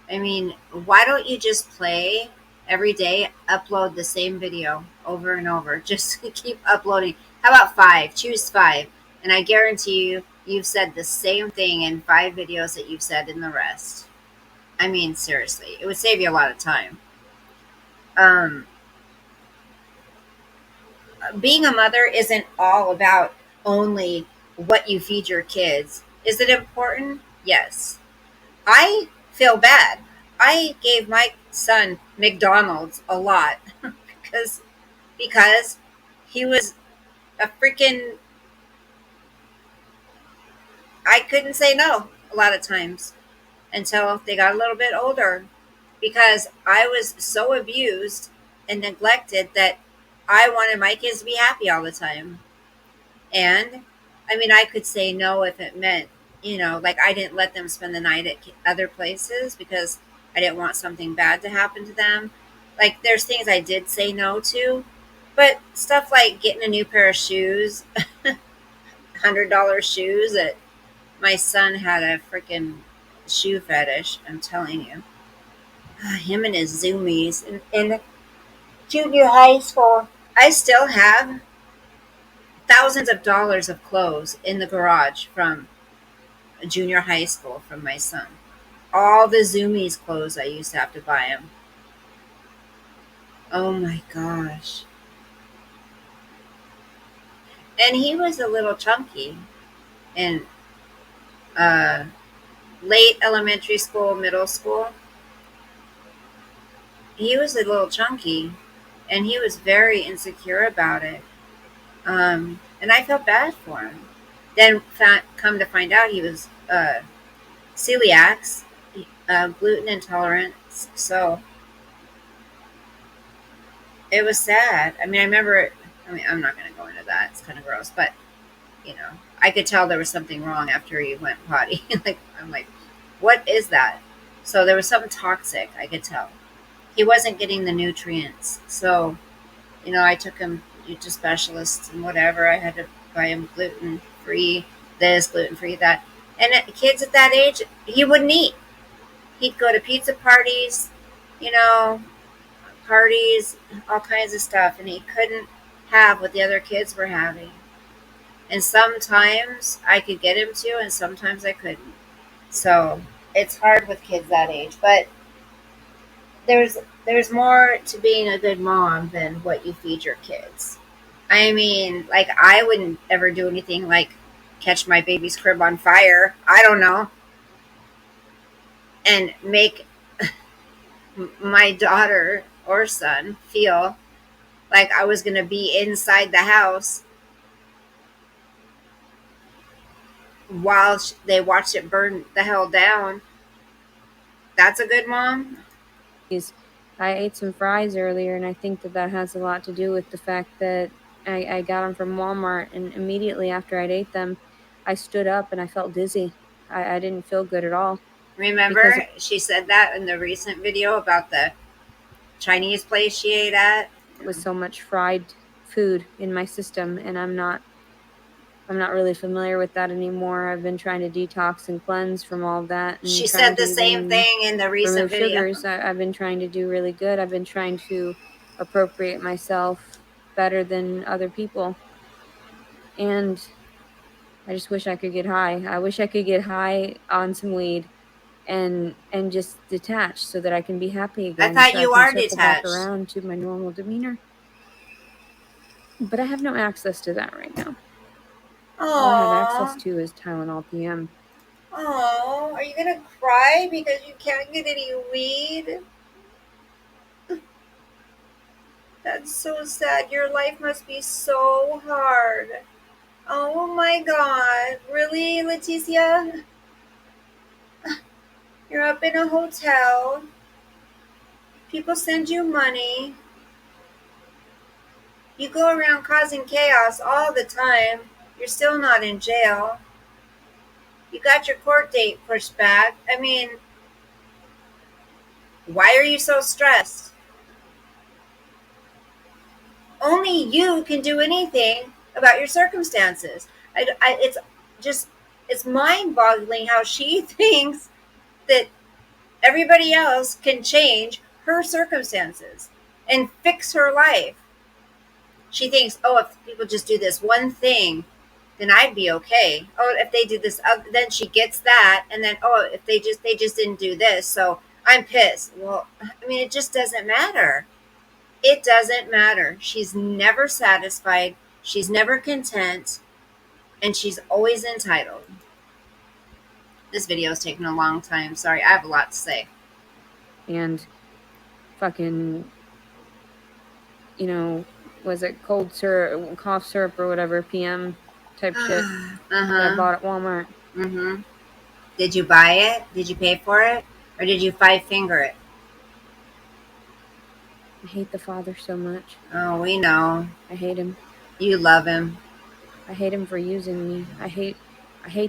I mean, why don't you just play every day, upload the same video over and over? Just keep uploading. How about five? Choose five. And I guarantee you've said the same thing in 5 videos that you've said in the rest. I mean, seriously, it would save you a lot of time. Um, being a mother isn't all about only what you feed your kids. Is it important? Yes. I feel bad. I gave my son McDonald's a lot because because he was a freaking, I couldn't say no a lot of times until they got a little bit older because I was so abused and neglected that I wanted my kids to be happy all the time. And I mean, I could say no if it meant, like I didn't let them spend the night at other places because I didn't want something bad to happen to them. Like, there's things I did say no to, but stuff like getting a new pair of shoes, $100 shoes, that my son had a freaking shoe fetish, I'm telling you. Him and his zoomies. In junior high school, I still have thousands of dollars of clothes in the garage from junior high school from my son. All the Zoomies clothes I used to have to buy him. Oh my gosh. And he was a little chunky in uh, late elementary school, middle school. He was a little chunky and he was very insecure about it. And I felt bad for him. Then come to find out he was celiac, gluten intolerant. So it was sad. I mean, I remember. I mean, I'm not going to go into that. It's kind of gross, but I could tell there was something wrong after he went potty. Like, I'm like, what is that? So there was something toxic. I could tell he wasn't getting the nutrients. So I took him to specialists and whatever. I had to buy him gluten free this, gluten free that. And kids at that age, he wouldn't eat. He'd go to pizza parties, you know, parties, all kinds of stuff, and he couldn't have what the other kids were having. And sometimes I could get him to, and sometimes I couldn't. So it's hard with kids that age, but there's more to being a good mom than what you feed your kids. I mean, like, I wouldn't ever do anything like catch my baby's crib on fire. I don't know, and make my daughter or son feel like I was going to be inside the house while they watched it burn the hell down. That's a good mom. I ate some fries earlier, and I think that has a lot to do with the fact that I got them from Walmart, and immediately after I'd ate them, I stood up and I felt dizzy. I didn't feel good at all. Remember, she said that in the recent video about the Chinese place she ate at. With so much fried food in my system, and I'm not really familiar with that anymore. I've been trying to detox and cleanse from all of that. And she said the same thing in the recent video. Sugars. I've been trying to do really good. I've been trying to appropriate myself better than other people. And I just wish I could get high. I wish I could get high on some weed and just detach so that I can be happy again. I thought so you I are can circle detached. back around to my normal demeanor. But I have no access to that right now. Aww. All I have access to is Tylenol PM. Oh, are you gonna cry because you can't get any weed? That's so sad. Your life must be so hard. Oh my God. Really, Leticia? You're up in a hotel. People send you money. You go around causing chaos all the time. You're still not in jail. You got your court date pushed back. I mean, why are you so stressed? Only you can do anything about your circumstances. It's mind-boggling how she thinks that everybody else can change her circumstances and fix her life. She thinks, oh, if people just do this one thing, then I'd be okay. Oh, if they did this, then she gets that, and then if they just didn't do this, so I'm pissed. Well, I mean, it just doesn't matter. It doesn't matter. She's never satisfied. She's never content. And she's always entitled. This video is taking a long time. Sorry, I have a lot to say. And fucking, you know, was it cold syrup, cough syrup or whatever, PM type shit that I bought at Walmart. Mm-hmm. Did you buy it? Did you pay for it? Or did you 5-finger it? I hate the father so much. Oh, we know. I hate him. You love him. I hate him for using me. I hate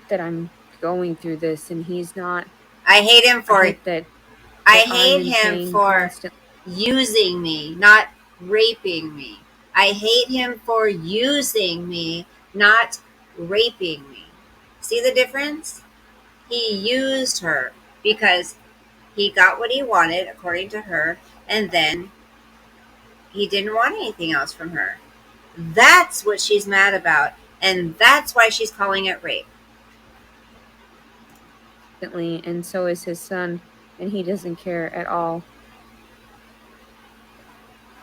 that I'm going through this and he's not. I hate him for. I hate him for using me, not raping me. I hate him for using me, not raping me. See the difference? He used her because he got what he wanted, according to her, and then he didn't want anything else from her. That's what she's mad about, and that's why she's calling it rape. And so is his son, and he doesn't care at all.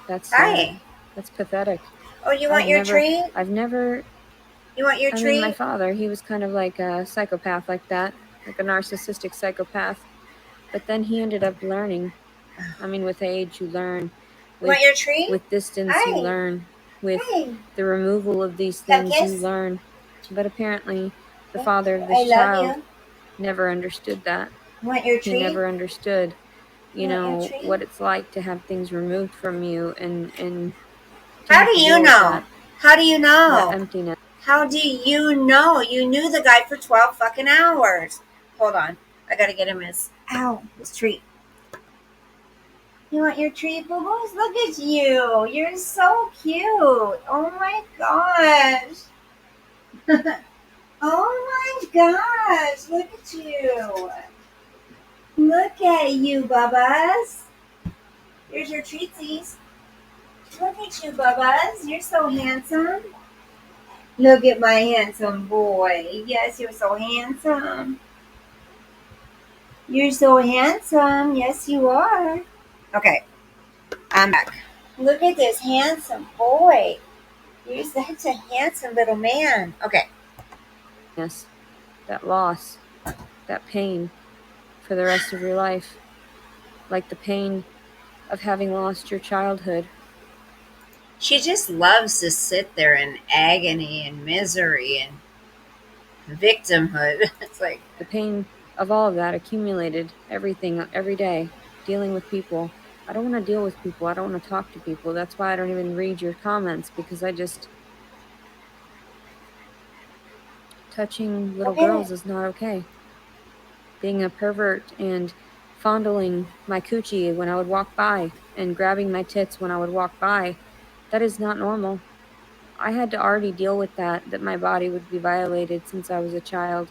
That's sad. That's pathetic. Oh, you want your treat? I've never. You want your treat? I mean, my father, he was kind of like a psychopath like that, like a narcissistic psychopath. But then he ended up learning. I mean, with age, you learn. You want your treat? With distance, you learn. With the removal of these things, you learn. But apparently, the father of this child never understood that. You want your treat? He never understood, you know, what it's like to have things removed from you and how do you know? How do you know? That emptiness. How do you know? You knew the guy for 12 fucking hours. Hold on. I gotta get him his treat. You want your treat, boo-boos? Look at you. You're so cute. Oh my gosh. Oh my gosh. Look at you. Look at you, Bubbas. Here's your treatsies. Look at you, Bubbas. You're so handsome. Look at my handsome boy. Yes, you're so handsome. You're so handsome. Yes, you are. Okay, I'm back. Look at this handsome boy. You're such a handsome little man. Okay. Yes, that loss, that pain for the rest of your life. Like the pain of having lost your childhood. She just loves to sit there in agony and misery and victimhood. It's like the pain of all of that accumulated, everything, every day, dealing with people. I don't want to deal with people. I don't want to talk to people. That's why I don't even read your comments, because I just... Touching little girls is not okay. Being a pervert and fondling my coochie when I would walk by and grabbing my tits when I would walk by, that is not normal. I had to already deal with that my body would be violated since I was a child.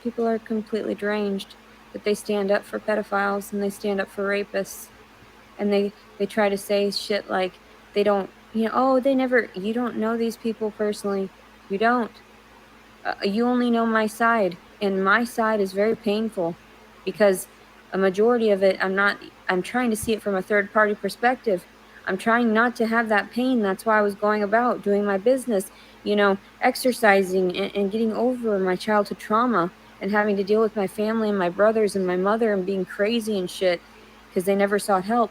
People are completely deranged, but they stand up for pedophiles and they stand up for rapists. And they try to say shit like they don't, you don't know these people personally. You don't. You only know my side, and my side is very painful because a majority of it, I'm trying to see it from a third party perspective. I'm trying not to have that pain. That's why I was going about doing my business, exercising and getting over my childhood trauma and having to deal with my family and my brothers and my mother and being crazy and shit because they never sought help.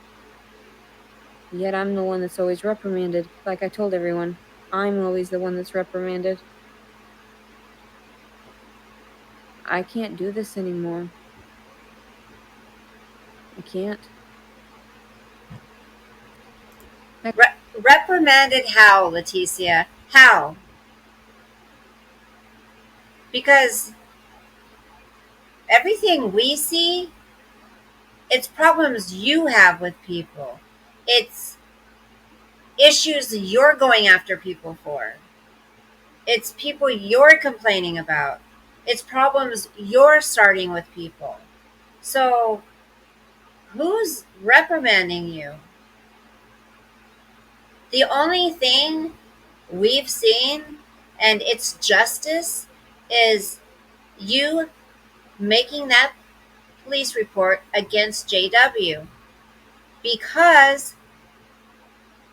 Yet I'm the one that's always reprimanded. Like I told everyone, I'm always the one that's reprimanded. I can't do this anymore. I can't. Reprimanded how, Leticia? How? Because everything we see, it's problems you have with people. It's issues you're going after people for. It's people you're complaining about. It's problems you're starting with people. So, who's reprimanding you? The only thing we've seen, and it's justice, is you making that police report against JW. because,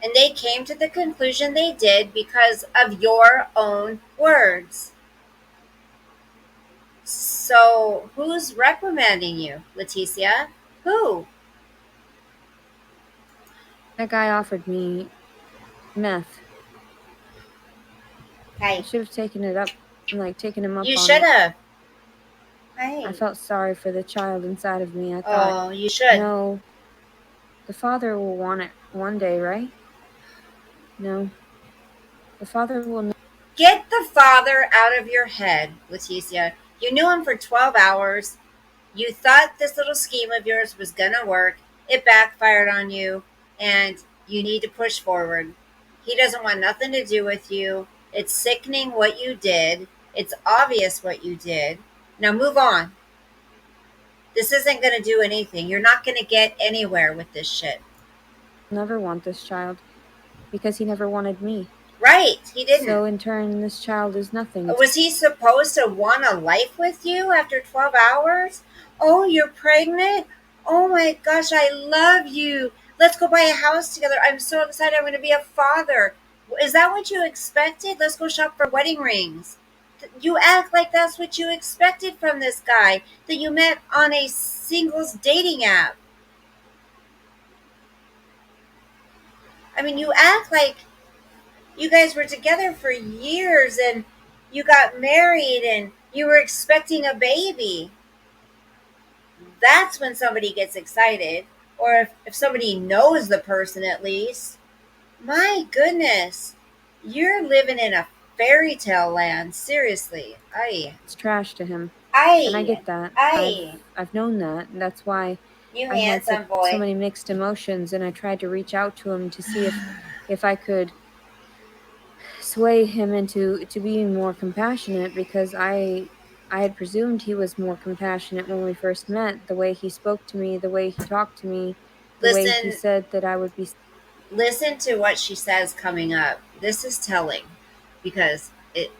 and they came to the conclusion they did because of your own words. So who's reprimanding you, Leticia? Who? That guy offered me meth. I Hey, should have taken it up, taken him up you on should it. have. I Hey. felt sorry for the child inside of me. I thought, Oh, you should. no, the father will want it one day, right? No, the father will not. Get the father out of your head, Leticia. You knew him for 12 hours. You thought this little scheme of yours was going to work. It backfired on you, and you need to push forward. He doesn't want nothing to do with you. It's sickening what you did. It's obvious what you did. Now move on. This isn't going to do anything. You're not going to get anywhere with this shit. Never want this child because he never wanted me. Right, he didn't. So in turn, this child is nothing. Was he supposed to want a life with you after 12 hours? Oh, you're pregnant? Oh my gosh, I love you. Let's go buy a house together. I'm so excited. I'm going to be a father. Is that what you expected? Let's go shop for wedding rings. You act like that's what you expected from this guy that you met on a singles dating app. I mean, you act like you guys were together for years and you got married and you were expecting a baby. That's when somebody gets excited. Or if somebody knows the person at least. My goodness. You're living in a fairy tale land. Seriously. It's trash to him. And I I, get that. I. I've known that. And that's why You I had handsome so boy. many mixed emotions, and I tried to reach out to him to see if I could sway him into being more compassionate, because I had presumed he was more compassionate when we first met. The way he spoke to me, the way he talked to me, the way he Listen, said that I would be listen to what she says coming up. This is telling because it.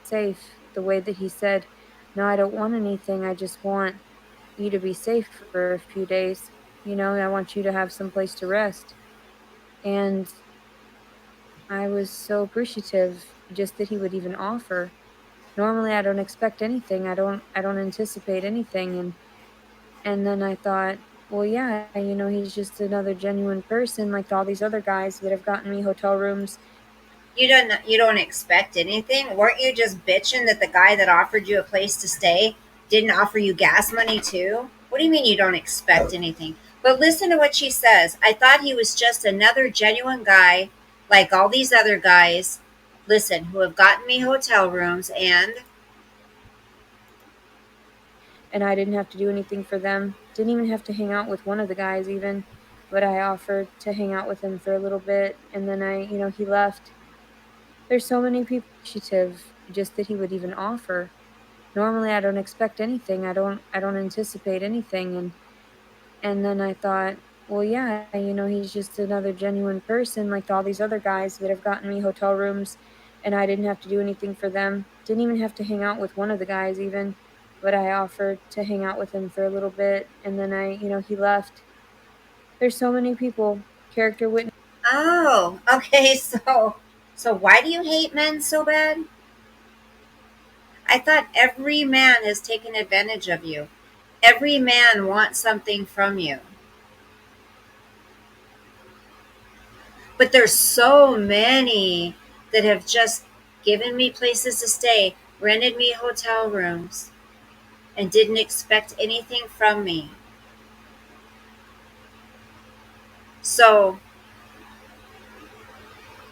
safe, the way that he said, "No, I don't want anything. I just want you to be safe for a few days. I want you to have some place to rest." And I was so appreciative just that he would even offer. Normally I don't expect anything. I don't anticipate anything, and then I thought, well, yeah, he's just another genuine person like all these other guys that have gotten me hotel rooms. You don't expect anything? Weren't you just bitching that the guy that offered you a place to stay didn't offer you gas money too? What do you mean you don't expect anything? But listen to what she says. I thought he was just another genuine guy like all these other guys, listen, who have gotten me hotel rooms And I didn't have to do anything for them. Didn't even have to hang out with one of the guys even, but I offered to hang out with him for a little bit, and then he left. There's so many people appreciative just that he would even offer. Normally I don't expect anything. I don't anticipate anything, and then I thought, well, yeah, he's just another genuine person like all these other guys that have gotten me hotel rooms, and I didn't have to do anything for them. Didn't even have to hang out with one of the guys even, but I offered to hang out with him for a little bit, and then he left. There's so many people, character witness. oh, okay, so why do you hate men so bad? I thought every man has taken advantage of you. Every man wants something from you. But there's so many that have just given me places to stay, rented me hotel rooms, and didn't expect anything from me. So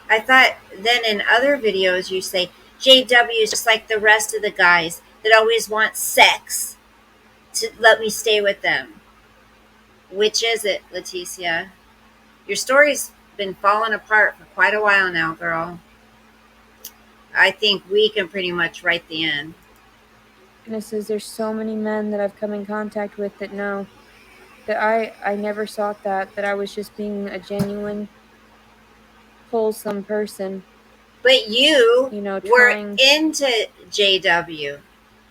I thought then in other videos you say JW is just like the rest of the guys that always want sex to let me stay with them. Which is it, Leticia? Your story's been falling apart for quite a while now, girl. I think we can pretty much write the end. Witnesses. There's so many men that I've come in contact with that know that I never sought that I was just being a genuine, wholesome person, But you were trying. into JW.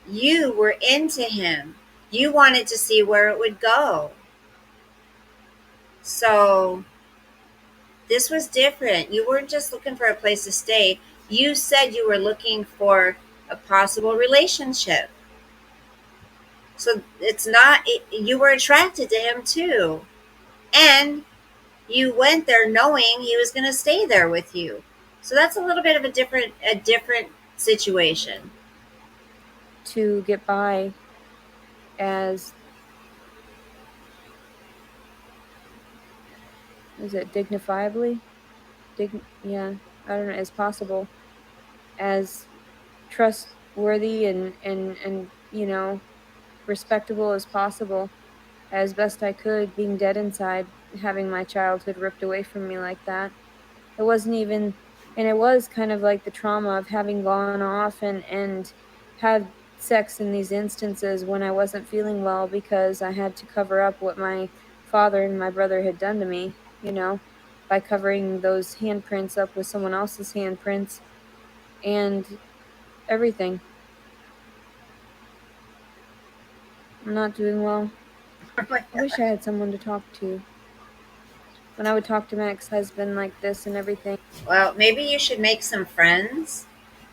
You were into him. You wanted to see where it would go. So this was different. You weren't just looking for a place to stay. You said you were looking for a possible relationship. So it's not, you were attracted to him too. And you went there knowing he was going to stay there with you. So that's a little bit of a different situation. To get by as, is it dignifiably? Yeah, I don't know, as possible, as trustworthy and respectable as possible, as best I could, being dead inside, having my childhood ripped away from me like that. It wasn't even, and it was kind of like the trauma of having gone off and had sex in these instances when I wasn't feeling well because I had to cover up what my father and my brother had done to me, by covering those handprints up with someone else's handprints and everything. I'm not doing well. Oh my I wish God. I had someone to talk to. When I would talk to my ex-husband like this and everything, Well, maybe you should make some friends.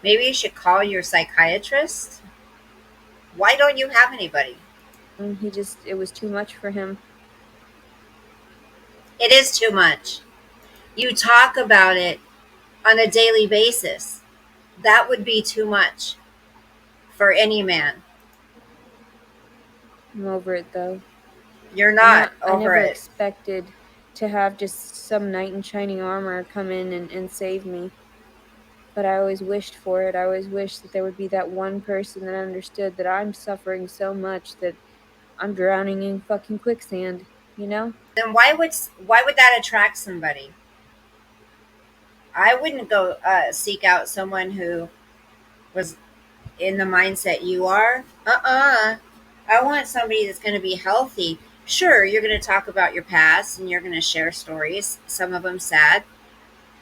Maybe you should call your psychiatrist. Why don't you have anybody? it was too much for him. It is too much. You talk about it on a daily basis. That would be too much for any man. I'm over it though. You're not I over never it. expected to have just some knight in shining armor come in and save me. But I always wished for it. I always wished that there would be that one person that understood that I'm suffering so much that I'm drowning in fucking quicksand, you know? Then why would that attract somebody? I wouldn't go seek out someone who was in the mindset you are. I want somebody that's going to be healthy. Sure, you're going to talk about your past and you're going to share stories, some of them sad,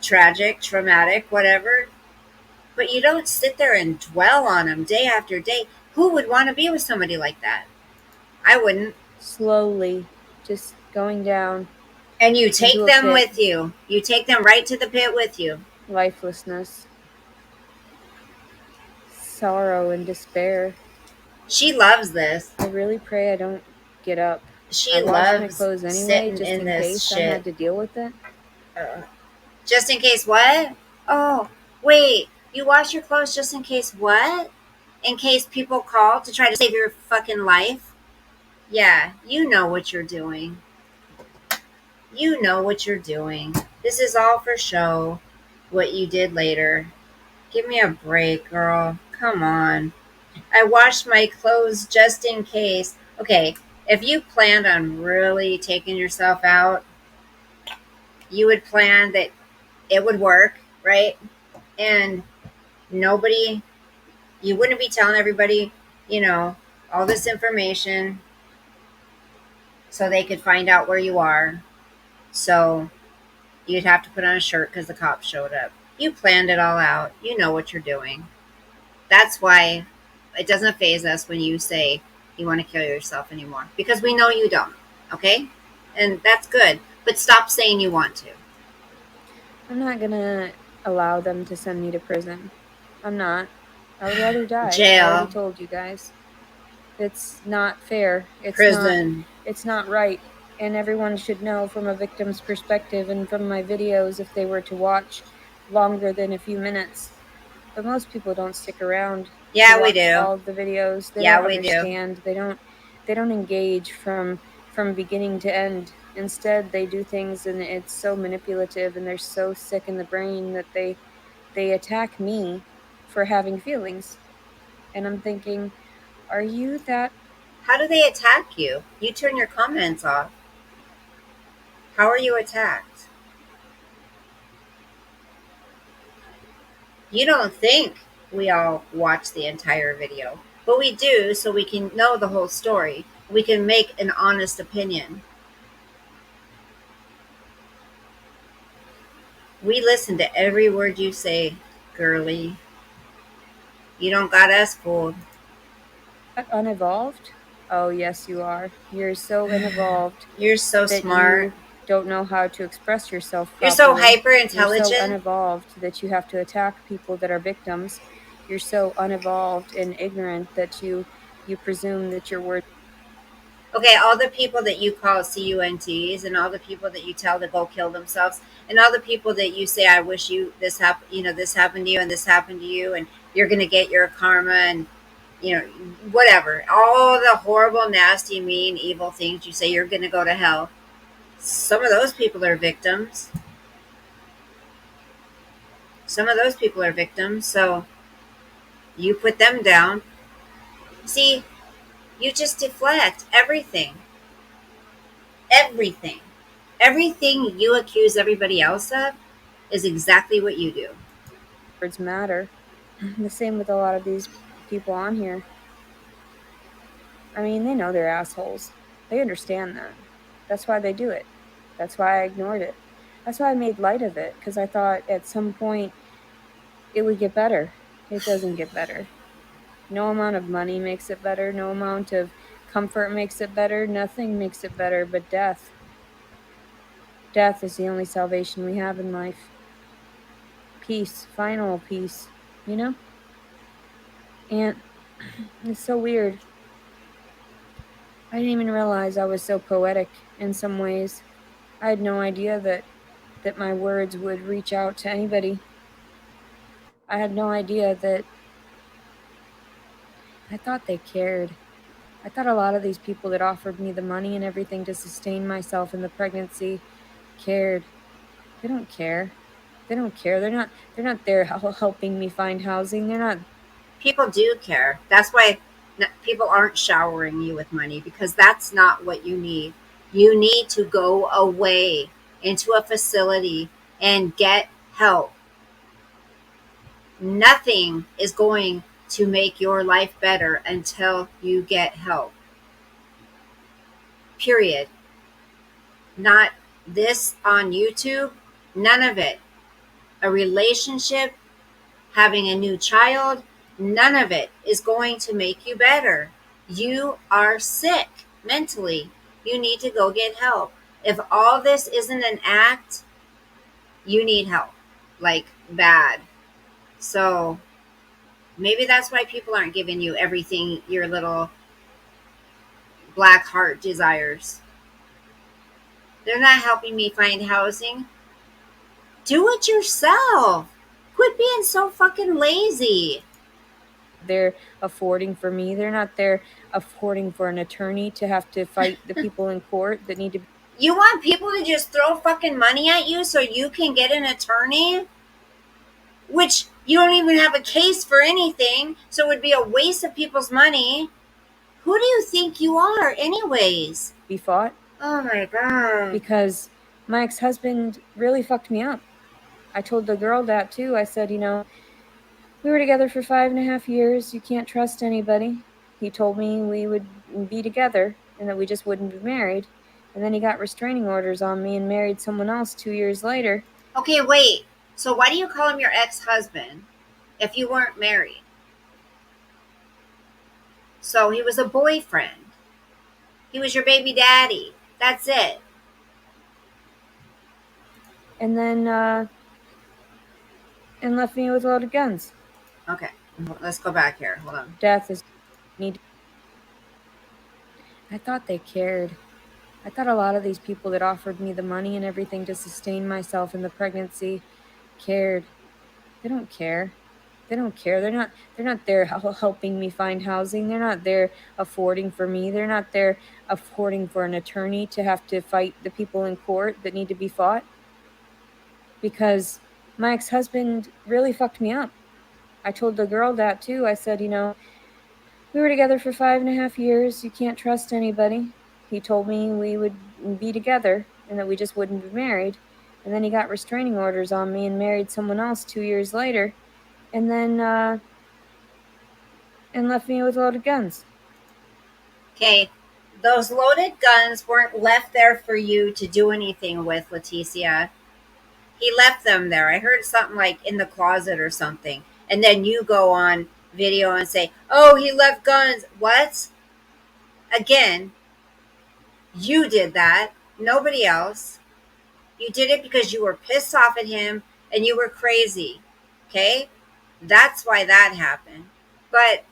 tragic, traumatic, whatever. But you don't sit there and dwell on them day after day. Who would want to be with somebody like that? I wouldn't. Slowly, just going down And you into take a them pit, with you. You take them right to the pit with you. lifelessness, sorrow, and despair. She loves this. I really pray I don't get up. I She washed my loves clothes anyway, sitting just in in this case I had shit. to deal with it. Uh, just in case what? Oh, wait. You wash your clothes just in case what? In case people call to try to save your fucking life? Yeah, you know what you're doing. You know what you're doing. This is all for show. What you did later. Give me a break, girl. Come on. I washed my clothes just in case. Okay, if you planned on really taking yourself out, you would plan that it would work, right? And nobody, you wouldn't be telling everybody, you know, all this information so they could find out where you are. So you'd have to put on a shirt because the cops showed up. You planned it all out. You know what you're doing. That's why it doesn't faze us when you say you want to kill yourself anymore because we know you don't. Okay? And that's good. But stop saying you want to. I'm not gonna allow them to send me to prison. I'm not. I would rather die. I already Jail, told you guys. It's not fair. prison. It's not right. And everyone should know from a victim's perspective and from my videos if they were to watch longer than a few minutes. But most people don't stick around to Yeah, we watch do. all of the videos. They don't Yeah, we do. understand. They don't engage from beginning to end. Instead, they do things and it's so manipulative and they're so sick in the brain that they attack me for having feelings. And I'm thinking, are you that? How do they attack you? You turn your comments off. How are you attacked? You don't think we all watch the entire video, but we do so we can know the whole story. We can make an honest opinion. We listen to every word you say, girly. You don't got us fooled. Unevolved? Oh, yes, you are. You're so unevolved You're so that smart. don't know how to express yourself You're so properly. hyper You're so intelligent. unevolved that you have to attack people that are victims. You're so unevolved and ignorant that you presume that your words. Okay, all the people that you call CUNTs, and all the people that you tell to go kill themselves, and all the people that you say, "I wish you this happened," this happened to you, and this happened to you, and you're gonna get your karma, and whatever. All the horrible, nasty, mean, evil things you say, you're gonna go to hell. Some of those people are victims. Some of those people are victims. So you put them down. See, you just deflect everything. Everything. Everything you accuse everybody else of is exactly what you do. Words matter. The same with a lot of these people on here. I mean, they know they're assholes. They understand that. That's why they do it. That's why I ignored it. That's why I made light of it, because I thought at some point it would get better. It doesn't get better. No amount of money makes it better. No amount of comfort makes it better. Nothing makes it better but death. Death is the only salvation we have in life. Peace, final peace, you know? And it's so weird. I didn't even realize I was so poetic in some ways. I had no idea that my words would reach out to anybody. I had no idea that I thought they cared. I thought a lot of these people that offered me the money and everything to sustain myself in the pregnancy cared. They don't care. They don't care. They're not there helping me find housing. They're not. People do care. That's why people aren't showering you with money, because that's not what you need. You need to go away into a facility and get help. Nothing is going to make your life better until you get help. Period. Not this on YouTube, none of it. A relationship, having a new child, none of it is going to make you better. You are sick mentally. You need to go get help. If all this isn't an act, you need help. Like, bad. So maybe that's why people aren't giving you everything your little black heart desires. They're not helping me find housing. Do it yourself. Quit being so fucking lazy. They're affording for me. They're not there affording for an attorney to have to fight the people in court that need to. You want people to just throw fucking money at you so you can get an attorney? Which you don't even have a case for anything, so it would be a waste of people's money. Who do you think you are, anyways? Be fought. Oh my god. Because my ex-husband really fucked me up. I told the girl that too. I said, we were together for 5.5 years. You can't trust anybody. He told me we would be together and that we just wouldn't be married. And then he got restraining orders on me and married someone else 2 years later. Okay, wait. So why do you call him your ex-husband if you weren't married? So he was a boyfriend. He was your baby daddy. That's it. And then, and left me with a load of guns. Okay, let's go back here. Hold on. Death is need. I thought they cared. I thought a lot of these people that offered me the money and everything to sustain myself in the pregnancy cared. They don't care. They don't care. They're not there helping me find housing. They're not there affording for me. They're not there affording for an attorney to have to fight the people in court that need to be fought. Because my ex-husband really fucked me up. I told the girl that too. I said, we were together for 5.5 years. You can't trust anybody. He told me we would be together and that we just wouldn't be married. And then he got restraining orders on me and married someone else 2 years later. And then, and left me with a load of guns. Okay, those loaded guns weren't left there for you to do anything with, Leticia. He left them there. I heard something like in the closet or something. And then you go on video and say, oh, he left guns. What? Again, you did that. Nobody else. You did it because you were pissed off at him and you were crazy. Okay? That's why that happened. But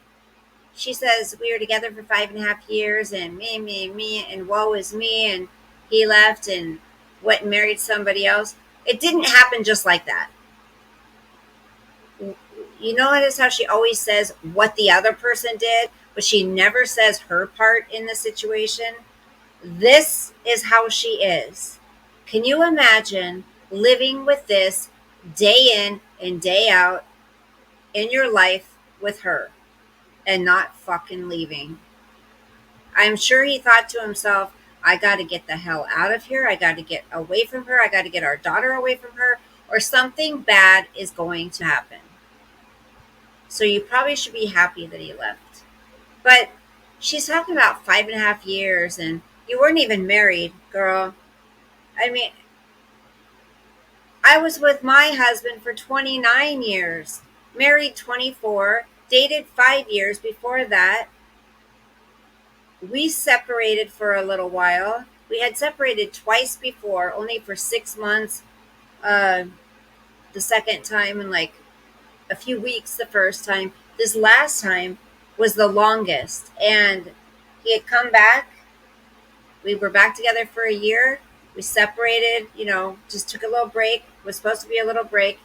she says we were together for 5.5 years and me, and woe is me, and he left and went and married somebody else. It didn't happen just like that. You notice how she always says what the other person did, but she never says her part in the situation? This is how she is. Can you imagine living with this day in and day out in your life with her and not fucking leaving? I'm sure he thought to himself, I got to get the hell out of here. I got to get away from her. I got to get our daughter away from her, or something bad is going to happen. So you probably should be happy that he left. But she's talking about 5.5 years and you weren't even married, girl. I mean, I was with my husband for 29 years, married 24, dated 5 years before that. We separated for a little while. We had separated twice before, only for 6 months. The second time, and like a few weeks the first time. This last time was the longest. And he had come back. We were back together for a year. We separated, just took a little break. It was supposed to be a little break.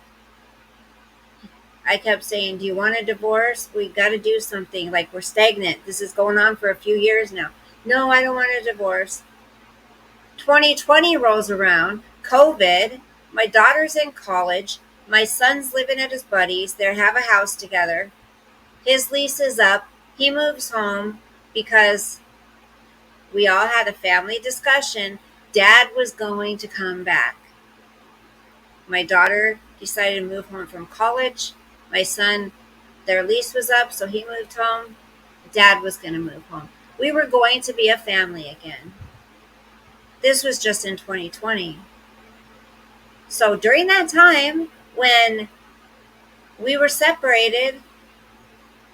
I kept saying, do you want a divorce? We got to do something. Like, we're stagnant. This is going on for a few years now. No, I don't want a divorce. 2020 rolls around. COVID. My daughter's in college. My son's living at his buddy's. They have a house together. His lease is up. He moves home because we all had a family discussion. Dad was going to come back. My daughter decided to move home from college. My son, their lease was up, so he moved home. Dad was going to move home. We were going to be a family again. This was just in 2020. So during that time, when we were separated,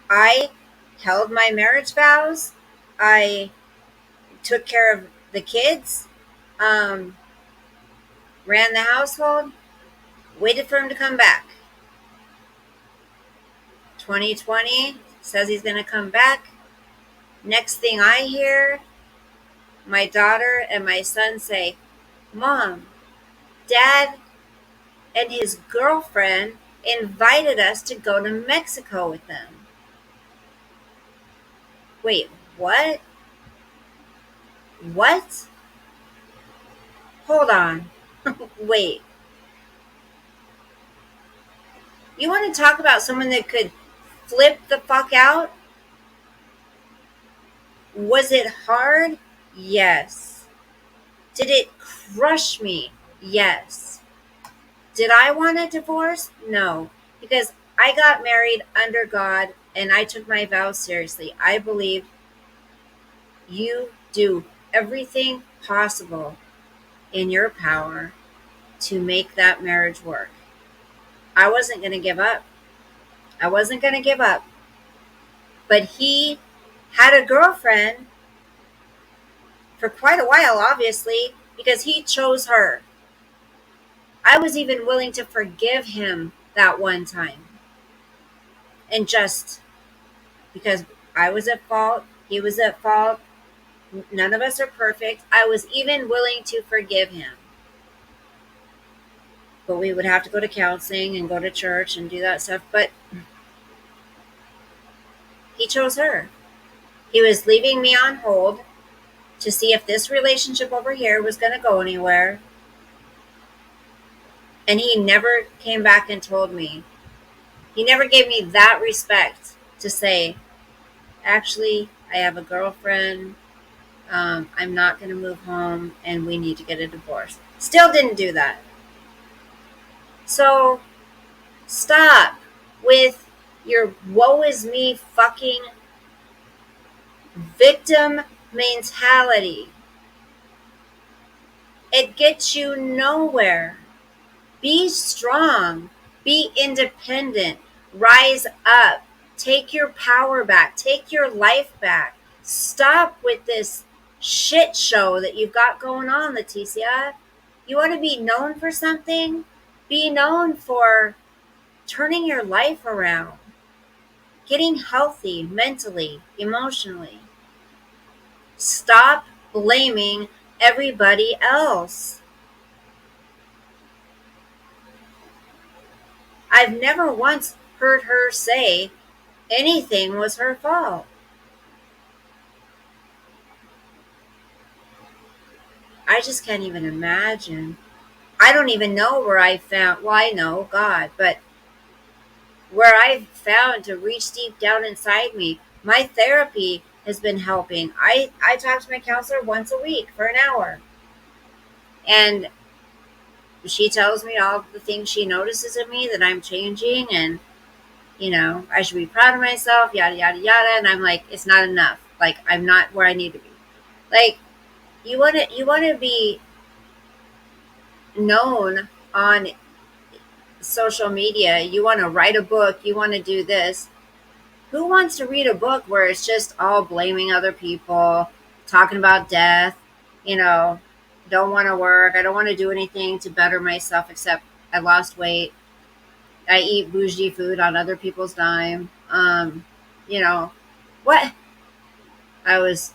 I held my marriage vows. I took care of the kids, ran the household, waited for him to come back. 2020 says he's going to come back. Next thing I hear, my daughter and my son say, Mom, Dad and his girlfriend invited us to go to Mexico with them. Wait, what? What? Hold on. Wait. You want to talk about someone that could flip the fuck out? Was it hard? Yes. Did it crush me? Yes. Did I want a divorce? No. Because I got married under God and I took my vows seriously. I believed you do everything possible in your power to make that marriage work. I wasn't going to give up. I wasn't going to give up. But he had a girlfriend for quite a while, obviously, because he chose her. I was even willing to forgive him that one time. And just because I was at fault, he was at fault, none of us are perfect, I was even willing to forgive him. But we would have to go to counseling and go to church and do that stuff. But he chose her. He was leaving me on hold to see if this relationship over here was going to go anywhere. And he never came back and told me. He never gave me that respect to say, actually, I have a girlfriend. I'm not going to move home and we need to get a divorce. Still didn't do that. So stop with your woe is me fucking victim mentality. It gets you nowhere. Be strong. Be independent. Rise up. Take your power back. Take your life back. Stop with this shit show that you've got going on, Leticia. You want to be known for something? Be known for turning your life around, getting healthy mentally, emotionally. Stop blaming everybody else. I've never once heard her say anything was her fault. I just can't even imagine. I don't even know where I found, well, I know God, but where I've found to reach deep down inside me. My therapy has been helping. I talk to my counselor once a week for an hour. And she tells me all the things she notices in me that I'm changing, and I should be proud of myself, yada yada yada. And I'm like, it's not enough. Like, I'm not where I need to be. Like, you wanna be known on social media, you wanna write a book, you wanna do this. Who wants to read a book where it's just all blaming other people, talking about death, you know, don't want to work, I don't want to do anything to better myself except I lost weight, I eat bougie food on other people's dime, you know, what I was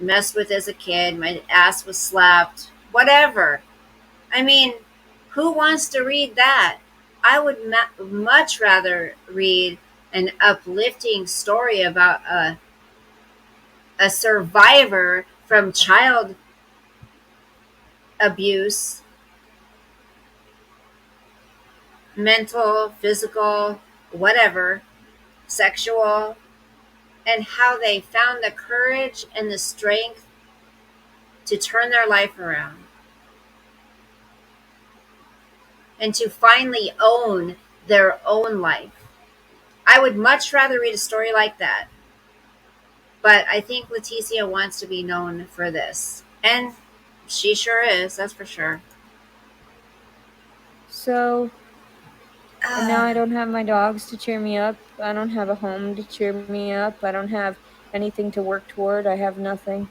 messed with as a kid, my ass was slapped, whatever. I mean, who wants to read that? I would much rather read an uplifting story about a survivor from child abuse, mental, physical, whatever, sexual, and how they found the courage and the strength to turn their life around and to finally own their own life. I would much rather read a story like that. But I think Leticia wants to be known for this. And she sure is, that's for sure. So, and now I don't have my dogs to cheer me up. I don't have a home to cheer me up. I don't have anything to work toward. I have nothing.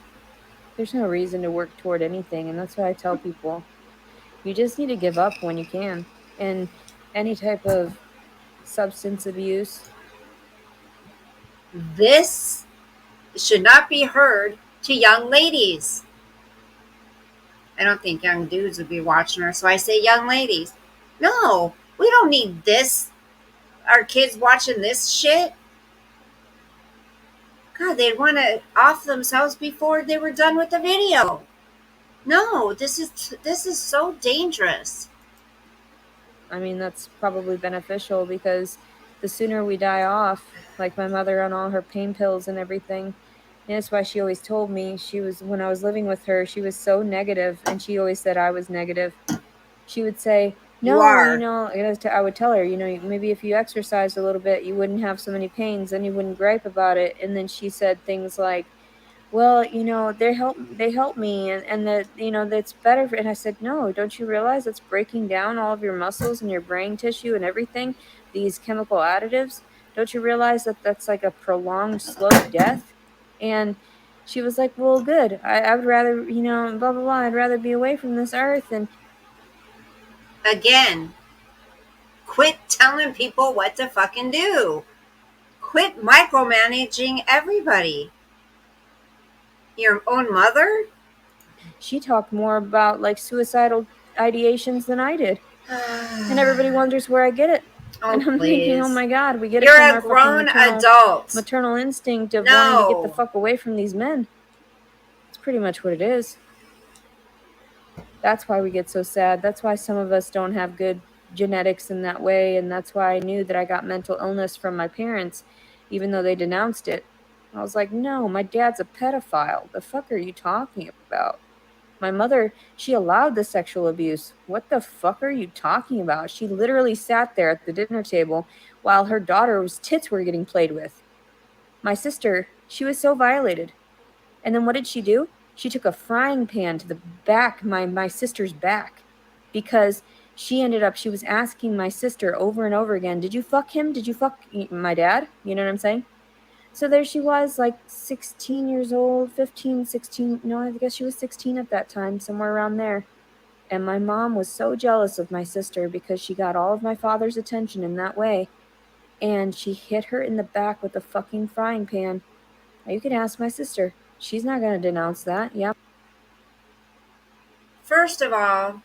There's no reason to work toward anything. And that's why I tell people you just need to give up when you can. And any type of substance abuse. This should not be heard to young ladies. I don't think young dudes would be watching her, so I say young ladies. No, we don't need this. Our kids watching this shit. God, they'd want to off themselves before they were done with the video. No, this is so dangerous. I mean, that's probably beneficial because the sooner we die off, like my mother on all her pain pills and everything. And that's why she always told me when I was living with her, she was so negative, and she always said I was negative. She would say, You no, are. I would tell her, maybe if you exercised a little bit, you wouldn't have so many pains, and you wouldn't gripe about it. And then she said things like, well, they help me, and that, that's better and I said, no, don't you realize it's breaking down all of your muscles and your brain tissue and everything, these chemical additives? Don't you realize that that's like a prolonged slow death? And she was like, well, good, I would rather, blah blah blah, I'd rather be away from this earth. And Again, quit telling people what to fucking do. Quit micromanaging everybody. Your own mother? she talked more about like suicidal ideations than I did. And everybody wonders where I get it. Oh, And I'm thinking, oh please. my God, we get it You're from a our fucking grown adult. maternal instinct of wanting to get the No. fuck away from these men. It's pretty much what it is. That's why we get so sad. That's why some of us don't have good genetics in that way. And that's why I knew that I got mental illness from my parents, even though they denounced it. I was like, no, my dad's a pedophile. The fuck are you talking about? My mother, she allowed the sexual abuse. What the fuck are you talking about? She literally sat there at the dinner table while her daughter's tits were getting played with. My sister, she was so violated. And then what did she do? She took a frying pan to the back, my sister's back, because she was asking my sister over and over again, did you fuck him? Did you fuck my dad? You know what I'm saying? So there she was, like 16 years old, 15, 16. No, I guess she was 16 at that time, somewhere around there. And my mom was so jealous of my sister because she got all of my father's attention in that way. And she hit her in the back with a fucking frying pan. Now, you can ask my sister. She's not going to denounce that. Yeah. First of all,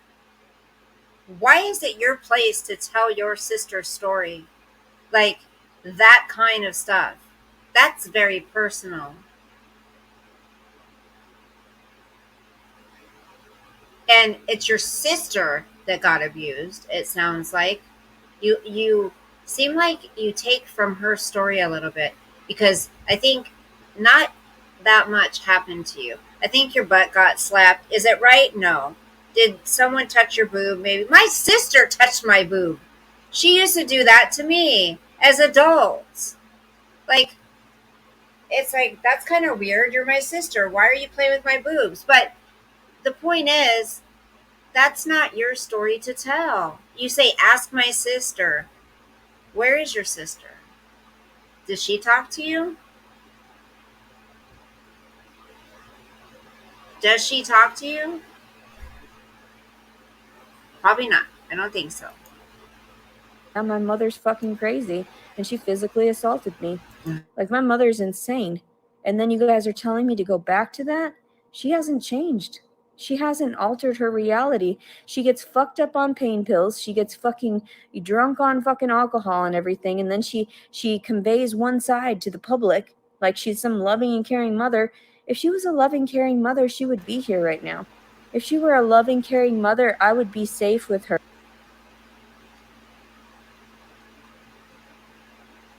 why is it your place to tell your sister's story? Like that kind of stuff. That's very personal. And it's your sister that got abused, it sounds like. You seem like you take from her story a little bit, because I think not that much happened to you. I think your butt got slapped. Is it right? No. Did someone touch your boob? Maybe. My sister touched my boob. She used to do that to me as adults. Like, it's like, that's kind of weird. You're my sister. Why are you playing with my boobs? But the point is, that's not your story to tell. You say, ask my sister. Where is your sister? Does she talk to you? Does she talk to you? Probably not. I don't think so. My mother's fucking crazy and she physically assaulted me. Like, my mother's insane. And then you guys are telling me to go back to that? She hasn't changed. She hasn't altered her reality. She gets fucked up on pain pills. She gets fucking drunk on fucking alcohol and everything. And then she conveys one side to the public like she's some loving and caring mother. If she was a loving, caring mother, she would be here right now. If she were a loving, caring mother, I would be safe with her.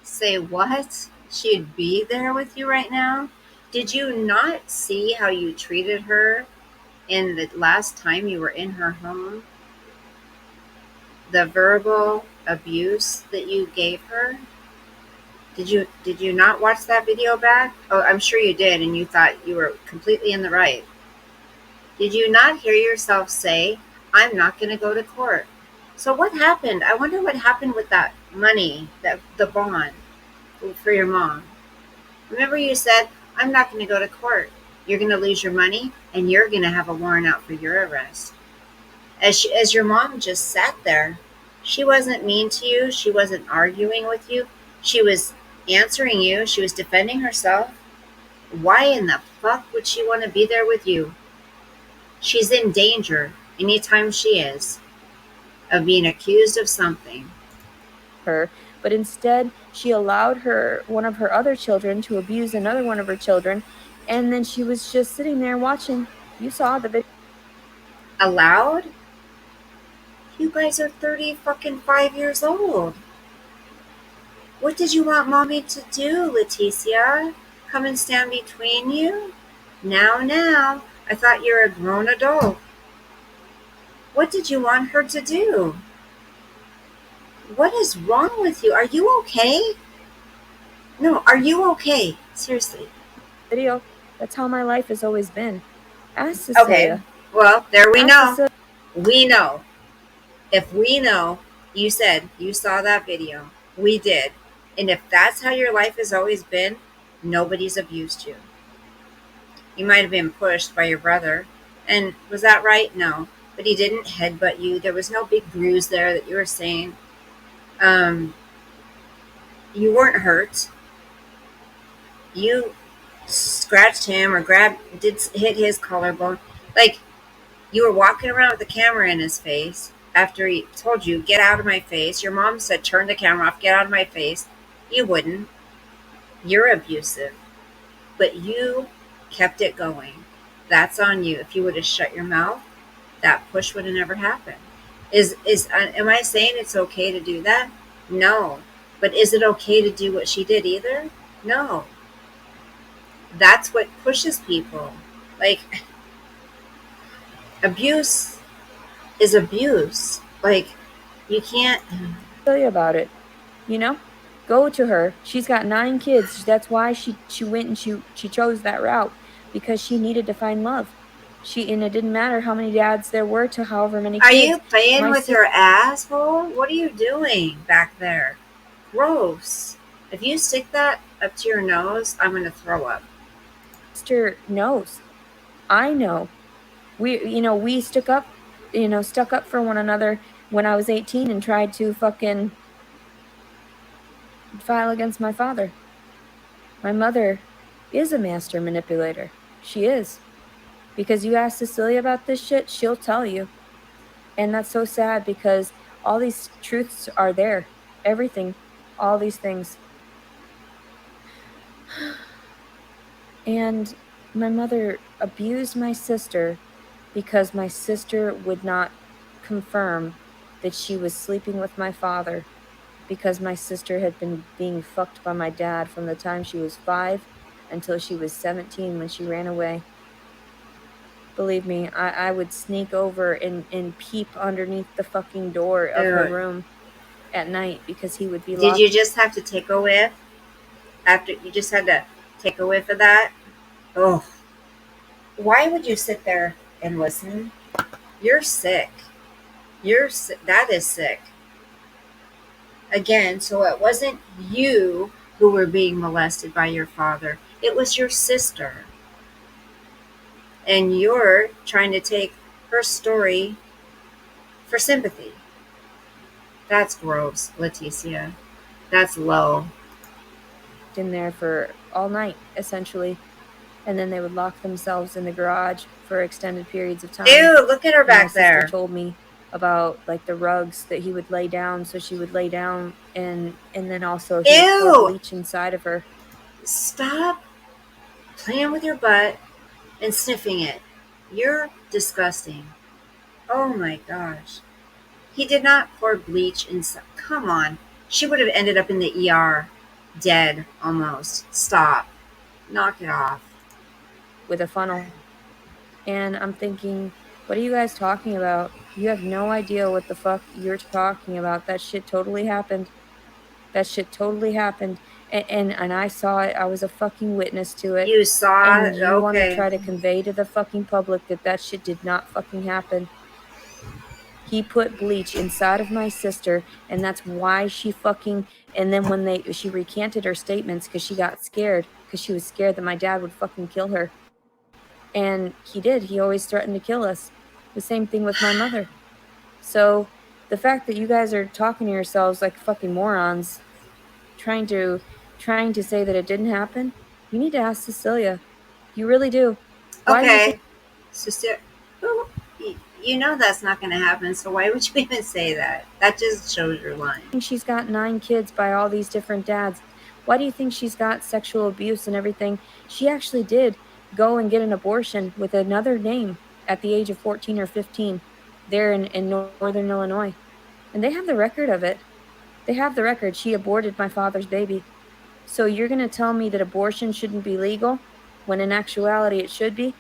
Say what? She'd be there with you right now? Did you not see how you treated her in the last time you were in her home? The verbal abuse that you gave her? Did you not watch that video back? Oh, I'm sure you did, and you thought you were completely in the right. Did you not hear yourself say, I'm not going to go to court? So what happened? I wonder what happened with that money, that the bond for your mom. Remember you said, I'm not going to go to court. You're going to lose your money and you're going to have a warrant out for your arrest. As your mom just sat there, she wasn't mean to you. She wasn't arguing with you. She was answering you. She was defending herself. Why in the fuck would she want to be there with you? She's in danger anytime she is of being accused of something. Her, but instead she allowed one of her other children to abuse another one of her children, and then she was just sitting there watching. You saw the video. Allowed? You guys are 30 fucking 5 years old. What did you want mommy to do, Leticia? Come and stand between you? Now, I thought you were a grown adult. What did you want her to do? What is wrong with you? Are you okay? No, are you okay? Seriously. Video. That's how my life has always been. Ask Cecilia. Okay, well, there we Ask know. Cecilia. We know. If we know, you said you saw that video. We did. And if that's how your life has always been, nobody's abused you. You might have been pushed by your brother. And was that right? No. But he didn't headbutt you. There was no big bruise there that you were saying. You weren't hurt. You scratched him or hit his collarbone. Like, you were walking around with the camera in his face after he told you, get out of my face. Your mom said, turn the camera off, get out of my face. You wouldn't. You're abusive. But you kept it going. That's on you. If you would have shut your mouth, that push would have never happened. Am I saying it's okay to do that? No. But is it okay to do what she did either? No. That's what pushes people. Like, abuse is abuse. Like, you can't Tell you about it. You know? Go to her. She's got 9 kids. That's why she went and she chose that route, because she needed to find love. And it didn't matter how many dads there were to however many kids. Are you playing with your asshole? What are you doing back there? Gross. If you stick that up to your nose, I'm going to throw up. Sister knows. I know. We stuck up stuck up for one another when I was 18 and tried to fucking file against my father. My mother is a master manipulator. She is. Because you ask Cecilia about this shit, she'll tell you. And that's so sad because all these truths are there. Everything. All these things. And my mother abused my sister because my sister would not confirm that she was sleeping with my father, because my sister had been being fucked by my dad from the time she was 5 until she was 17 when she ran away. Believe me, I would sneak over and peep underneath the fucking door of her Ew. room at night because he would be Did locked. you just have to take a whiff? After you just had to take a whiff of that? Oh, why would you sit there and listen? You're sick. That is sick. Again, so it wasn't you who were being molested by your father. It was your sister. And you're trying to take her story for sympathy. That's gross, Leticia. That's low. In there for all night, essentially. And then they would lock themselves in the garage for extended periods of time. Ew, look at her And my back sister there. told me about like the rugs that he would lay down, so she would lay down, and then also he would pour Ew! bleach inside of her. Stop playing with your butt and sniffing it. You're disgusting. Oh my gosh. He did not pour bleach inside. Come on. She would have ended up in the ER dead almost. Stop. Knock it off. With a funnel. And I'm thinking, what are you guys talking about? You have no idea what the fuck you're talking about. That shit totally happened. That shit totally happened. And I saw it. I was a fucking witness to it. You saw And it? you want to Okay. try to convey to the fucking public that that shit did not fucking happen. He put bleach inside of my sister, and that's why she fucking. And then when she recanted her statements because she got scared, because she was scared that my dad would fucking kill her. And he did. He always threatened to kill us. The same thing with my mother. So the fact that you guys are talking to yourselves like fucking morons, trying to say that it didn't happen, you need to ask Cecilia. You really do. Why do you think Okay. Sister, you know that's not going to happen, so why would you even say that? That just shows you're lying. she's got 9 kids by all these different dads? Why do you think she's got sexual abuse and everything? She actually did go and get an abortion with another name at the age of 14 or 15 there in northern Illinois. And they have the record of it. They have the record. She aborted my father's baby. So you're going to tell me that abortion shouldn't be legal when in actuality it should be?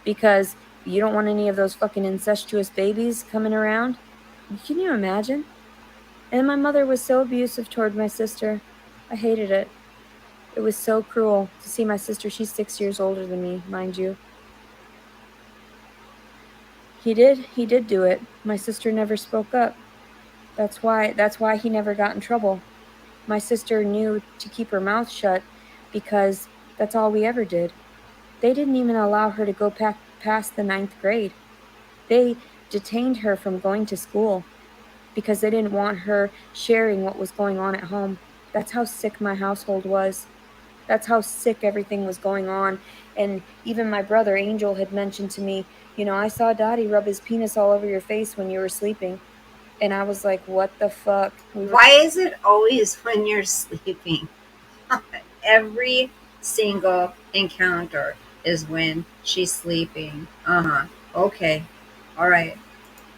Because you don't want any of those fucking incestuous babies coming around? Can you imagine? And my mother was so abusive toward my sister. I hated it. It was so cruel to see my sister. She's 6 years older than me, mind you. He did do it. My sister never spoke up. That's why he never got in trouble. My sister knew to keep her mouth shut because that's all we ever did. They didn't even allow her to go past the 9th grade. They detained her from going to school because they didn't want her sharing what was going on at home. That's how sick my household was. That's how sick everything was going on. And even my brother Angel had mentioned to me, I saw Daddy rub his penis all over your face when you were sleeping. And I was like, what the fuck? Why is it always when you're sleeping? Every single encounter is when she's sleeping. Okay. All right.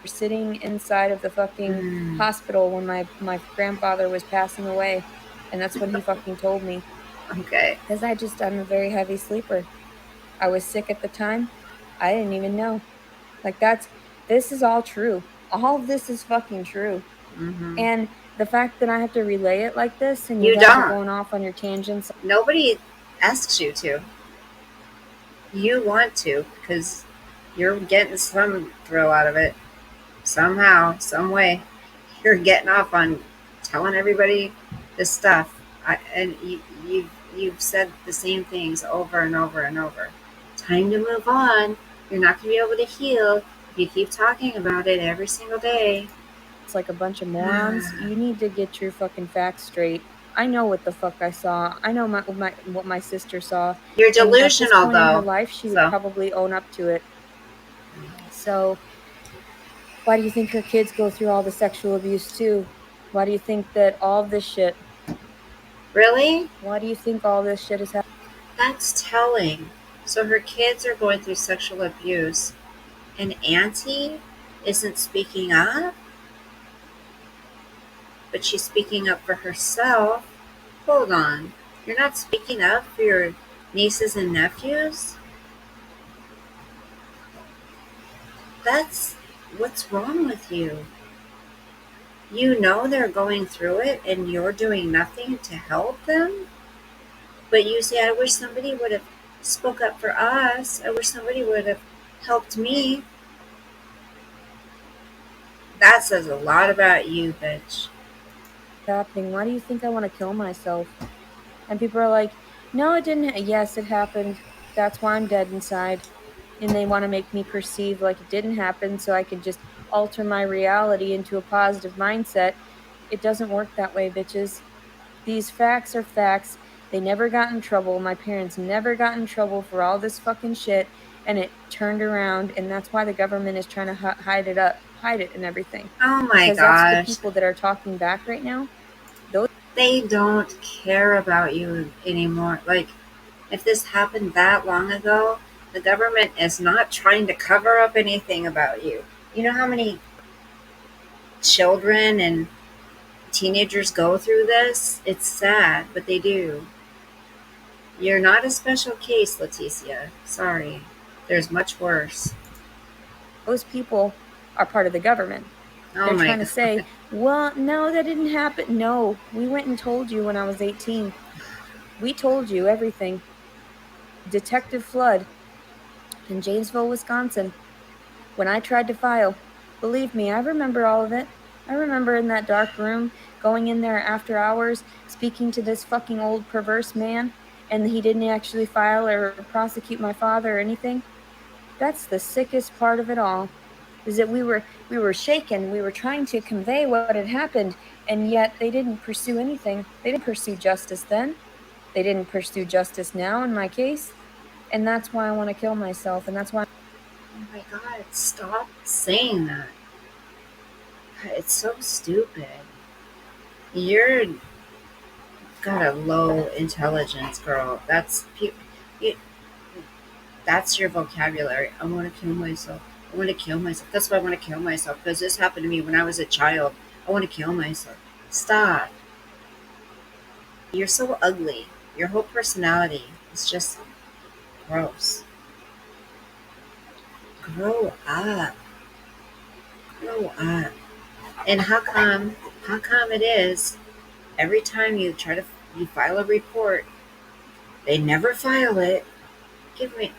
Sitting inside of the fucking hospital when my grandfather was passing away. And that's what he fucking told me. Okay. Because I'm a very heavy sleeper. I was sick at the time. I didn't even know. Like this is all true. All of this is fucking true. Mm-hmm. And the fact that I have to relay it like this and You you guys are don't. going off on your tangents. Nobody asks you to. You want to because you're getting some thrill out of it. Somehow, some way, you're getting off on telling everybody this stuff. You've said the same things over and over and over. Time to move on. You're not going to be able to heal. If you keep talking about it every single day. It's like a bunch of morons. You need to get your fucking facts straight. I know what the fuck I saw. I know what my sister saw. You're And at this delusional, point in her though. life, she would So, probably own up to it. So, why do you think her kids go through all the sexual abuse too? Why do you think that all this shit? really? Why do you think all this shit is happening? That's telling. So her kids are going through sexual abuse, and Auntie isn't speaking up, but she's speaking up for herself. Hold on. You're not speaking up for your nieces and nephews? That's what's wrong with you. You know they're going through it and you're doing nothing to help them? But you say, I wish somebody would have spoke up for us. I wish somebody would have helped me. That says a lot about you, bitch. Happening? Why do you think I want to kill myself? And people are like, no, it didn't. Yes, it happened. That's why I'm dead inside. And they want to make me perceive like it didn't happen so I can just alter my reality into a positive mindset. It doesn't work that way, bitches. These facts are facts. They never got in trouble. My parents never got in trouble for all this fucking shit, and it turned around, and that's why the government is trying to hide it and everything. Oh my Because that's the gosh. people that are talking back right now. They don't care about you anymore. Like, if this happened that long ago, the government is not trying to cover up anything about you. You know how many children and teenagers go through this? It's sad, but they do. You're not a special case, Leticia. Sorry. There's much worse. Those people are part of the government. Oh They're my trying to god. say, well, no, that didn't happen. No, we went and told you when I was 18. We told you everything. Detective Flood in Janesville, Wisconsin, when I tried to file, believe me, I remember all of it. I remember in that dark room, going in there after hours, speaking to this fucking old perverse man, and he didn't actually file or prosecute my father or anything. That's the sickest part of it all. Is that we were shaken. We were trying to convey what had happened, and yet they didn't pursue anything. They didn't pursue justice then. They didn't pursue justice now in my case, and that's why I want to kill myself, and that's why. Oh my god. Stop saying that. It's so stupid. You're got a low intelligence, girl. You, that's your vocabulary. I want to kill myself. I want to kill myself. That's why I want to kill myself because this happened to me when I was a child. I want to kill myself. Stop. You're so ugly. Your whole personality is just gross. Grow up. Grow up. And how come it is every time you file a report, they never file it. Give me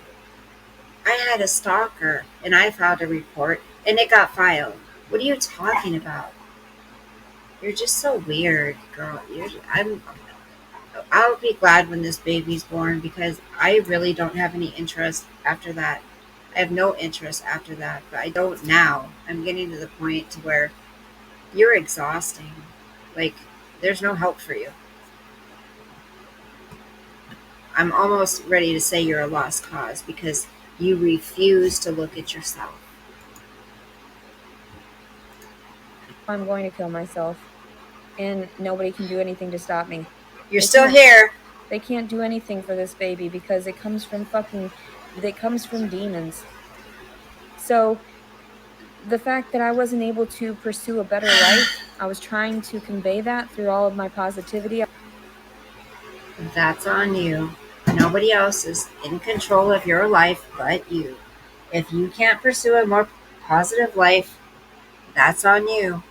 I had a stalker and I filed a report and it got filed. What are you talking about? You're just so weird, girl. I'll be glad when this baby's born because I really don't have any interest after that. I have no interest after that, but I don't now. I'm getting to the point to where you're exhausting. Like there's no help for you. I'm almost ready to say you're a lost cause because you refuse to look at yourself. I'm going to kill myself, and nobody can do anything to stop me. You're They still can't. here. They can't do anything for this baby because it comes from demons. So the fact that I wasn't able to pursue a better life, I was trying to convey that through all of my positivity. That's on you. Nobody else is in control of your life but you. If you can't pursue a more positive life, that's on you.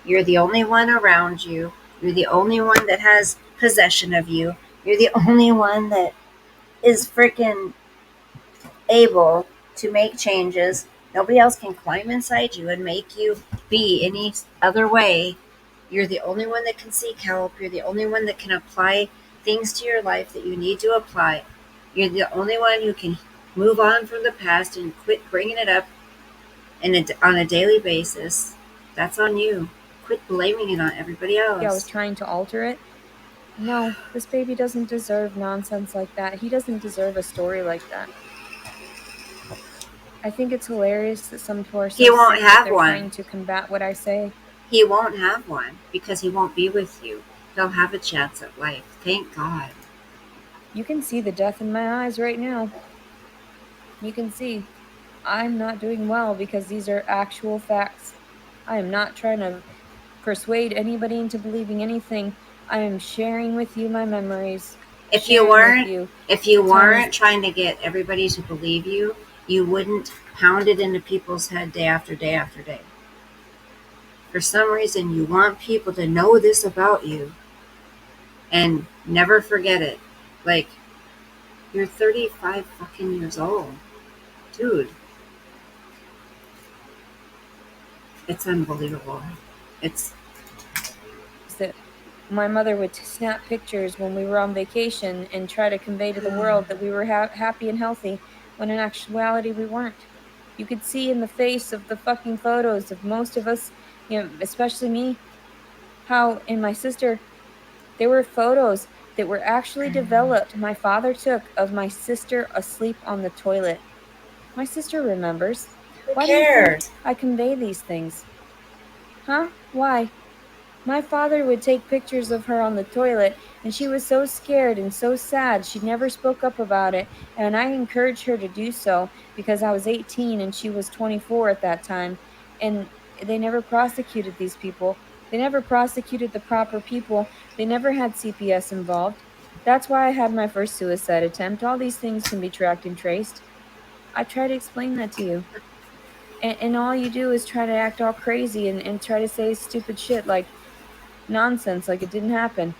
You're the only one around you. You're the only one that has possession of you. You're the only one that is freaking able to make changes. Nobody else can climb inside you and make you be any other way. You're the only one that can seek help. You're the only one that can apply things to your life that you need to apply. You're the only one who can move on from the past and quit bringing it up and on a daily basis, that's on you. Quit blaming it on everybody I was else. trying to alter it. No, this baby doesn't deserve nonsense like that. He doesn't deserve a story like that. I think it's hilarious that some people are He so won't sick that have they're trying one. to combat what I say. He won't have one because he won't be with you. He'll have a chance at life. Thank God. You can see the death in my eyes right now. You can see I'm not doing well because these are actual facts. I am not trying to persuade anybody into believing anything. I am sharing with you my memories, If you sharing with weren't you if you the times. weren't trying to get everybody to believe you, you wouldn't pound it into people's head day after day after day. For some reason you want people to know this about you and never forget it. Like, you're 35 fucking years old. Dude, it's unbelievable. It's That my mother would snap pictures when we were on vacation and try to convey to the world that we were happy and healthy, when in actuality we weren't. You could see in the face of the fucking photos of most of us, especially me, how, and my sister, there were photos that were actually developed my father took of my sister asleep on the toilet. My sister remembers. who Why do you think cares? I convey these things? Huh? Why? My father would take pictures of her on the toilet, and she was so scared and so sad she never spoke up about it, and I encouraged her to do so because I was 18 and she was 24 at that time, and they never prosecuted these people. They never prosecuted the proper people. They never had CPS involved. That's why I had my first suicide attempt. All these things can be tracked and traced. I try to explain that to you. And all you do is try to act all crazy and try to say stupid shit like nonsense, like it didn't happen.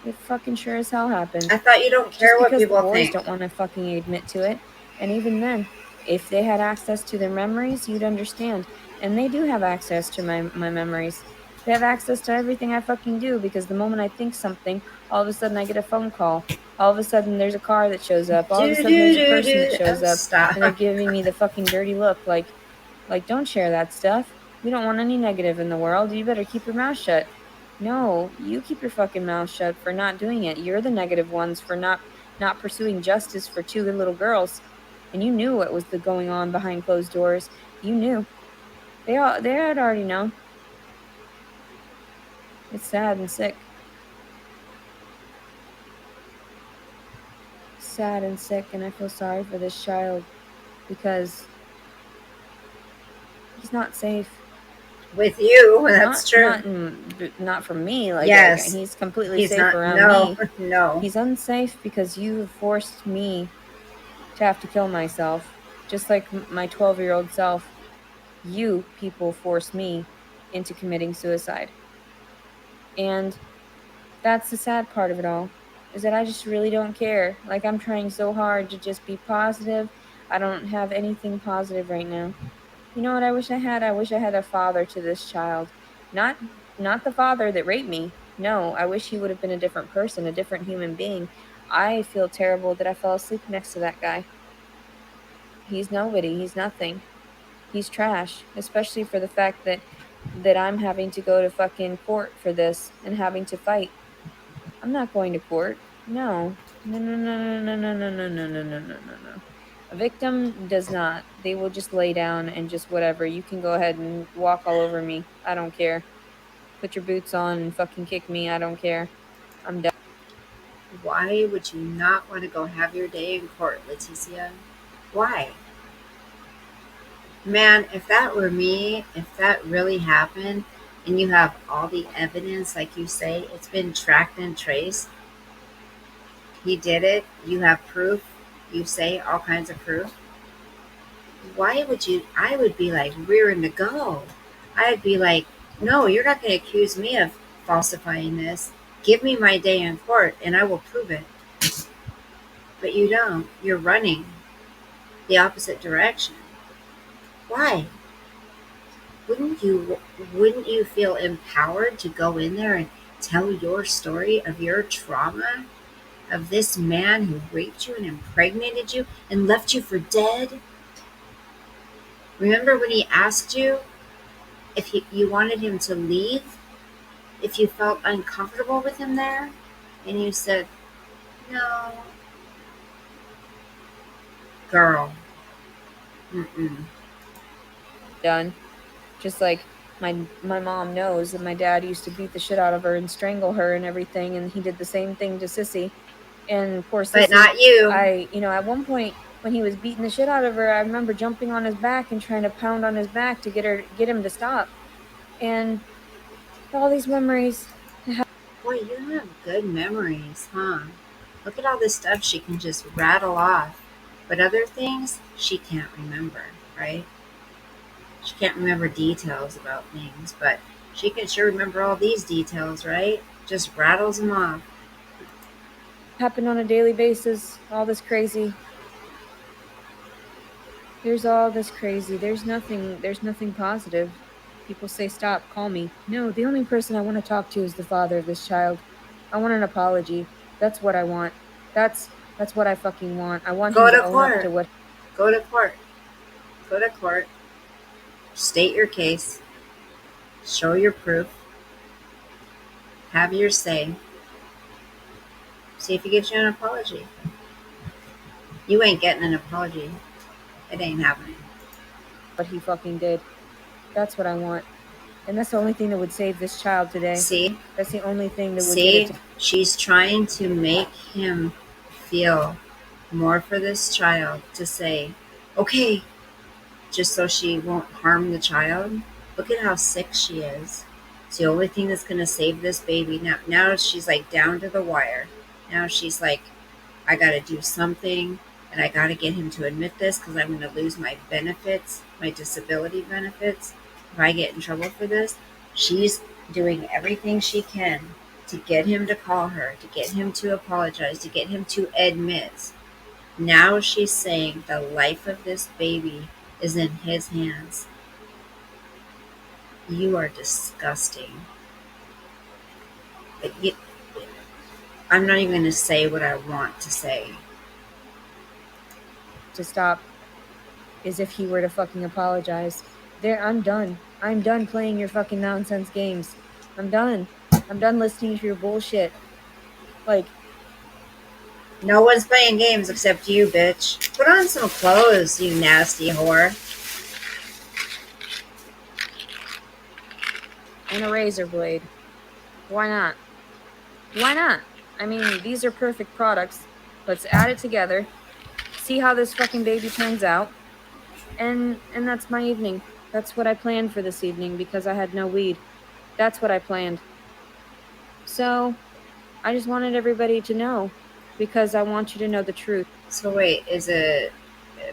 It fucking sure as hell happened. I thought you don't Just care what because the people boys think. don't want to fucking admit to it. And even then, if they had access to their memories, you'd understand. And they do have access to my memories. They have access to everything I fucking do because the moment I think something, all of a sudden I get a phone call. All of a sudden there's a car that shows up. All of a Do sudden do there's a do person that do. shows Oh, up and they're stop. giving me the fucking dirty look like don't share that stuff. We don't want any negative in the world. You better keep your mouth shut. No, you keep your fucking mouth shut for not doing it. You're the negative ones for not pursuing justice for two little girls. And you knew what was going on behind closed doors. You knew. They had already known. It's sad and sick. Sad and sick, and I feel sorry for this child because he's not safe. With you, Not that's true. not not from me. Like Yes. he's completely He's safe not. around No, me. no. He's unsafe because you have forced me to have to kill myself, just like my 12-year-old self. You people forced me into committing suicide. And that's the sad part of it all, is that I just really don't care. Like, I'm trying so hard to just be positive. I don't have anything positive right now. You know what I wish I had? I wish I had a father to this child. Not not the father that raped me. No, I wish he would have been a different person, a different human being. I feel terrible that I fell asleep next to that guy. He's nobody. He's nothing. He's trash, especially for the fact that I'm having to go to fucking court for this and having to fight. I'm not going to court. No. No, no, no, no, no, no, no, no, no, no, no, no, no. A victim does not. They will just lay down and just whatever. You can go ahead and walk all over me. I don't care. Put your boots on and fucking kick me. I don't care. I'm done. Why would you not want to go have your day in court, Leticia? Why? Man, if that were me, if that really happened, and you have all the evidence, like you say, it's been tracked and traced, he did it, you have proof, you say all kinds of proof, why would you? I would be like rearing to go. I'd be like, no, you're not going to accuse me of falsifying this. Give me my day in court and I will prove it. But you don't. You're running the opposite direction. Why? Wouldn't you wouldn't you feel empowered to go in there and tell your story of your trauma of this man who raped you and impregnated you and left you for dead? Remember when he asked you if you wanted him to leave, if you felt uncomfortable with him there, and you said, no, girl, mm-mm. Done. Just like my mom knows that my dad used to beat the shit out of her and strangle her and everything, and he did the same thing to Sissy. And poor But Sissy, not you. at one point when he was beating the shit out of her, I remember jumping on his back and trying to pound on his back to get him to stop. And all these memories. Boy, you have good memories, huh? Look at all this stuff she can just rattle off. But other things, she can't remember, right? She can't remember details about things, but she can sure remember all these details, right? Just rattles them off. Happened on a daily basis. All this crazy. There's all this crazy. There's nothing positive. People say, stop, call me. No, the only person I want to talk to is the father of this child. I want an apology. That's what I want. That's what I fucking want. I want Go him to to own up to court. what. Go to court. Go to court. State your case. Show your proof. Have your say. See if he gives you an apology. You ain't getting an apology. It ain't happening. What he fucking did. That's what I want. And that's the only thing that would save this child today. See? That's the only thing that would get it See? to. She's trying to make him feel more for this child to say, okay, just so she won't harm the child. Look at how sick she is. It's the only thing that's going to save this baby. Now she's like down to the wire. Now she's like, I got to do something and I got to get him to admit this because I'm going to lose my benefits, my disability benefits. If I get in trouble for this, she's doing everything she can to get him to call her, to get him to apologize, to get him to admit. Now she's saying the life of this baby is in his hands. You are disgusting. I'm not even going to say what I want to say. To stop is if he were to fucking apologize. I'm done. I'm done playing your fucking nonsense games. I'm done. I'm done listening to your bullshit. Like, No one's playing games except you, bitch. Put on some clothes, you nasty whore. and a razor blade. Why not? Why not? I mean, these are perfect products. Let's add it together. See how this fucking baby turns out. And that's my evening. That's what I planned for this evening because I had no weed. That's what I planned. So, I just wanted everybody to know because I want you to know the truth. So wait, is it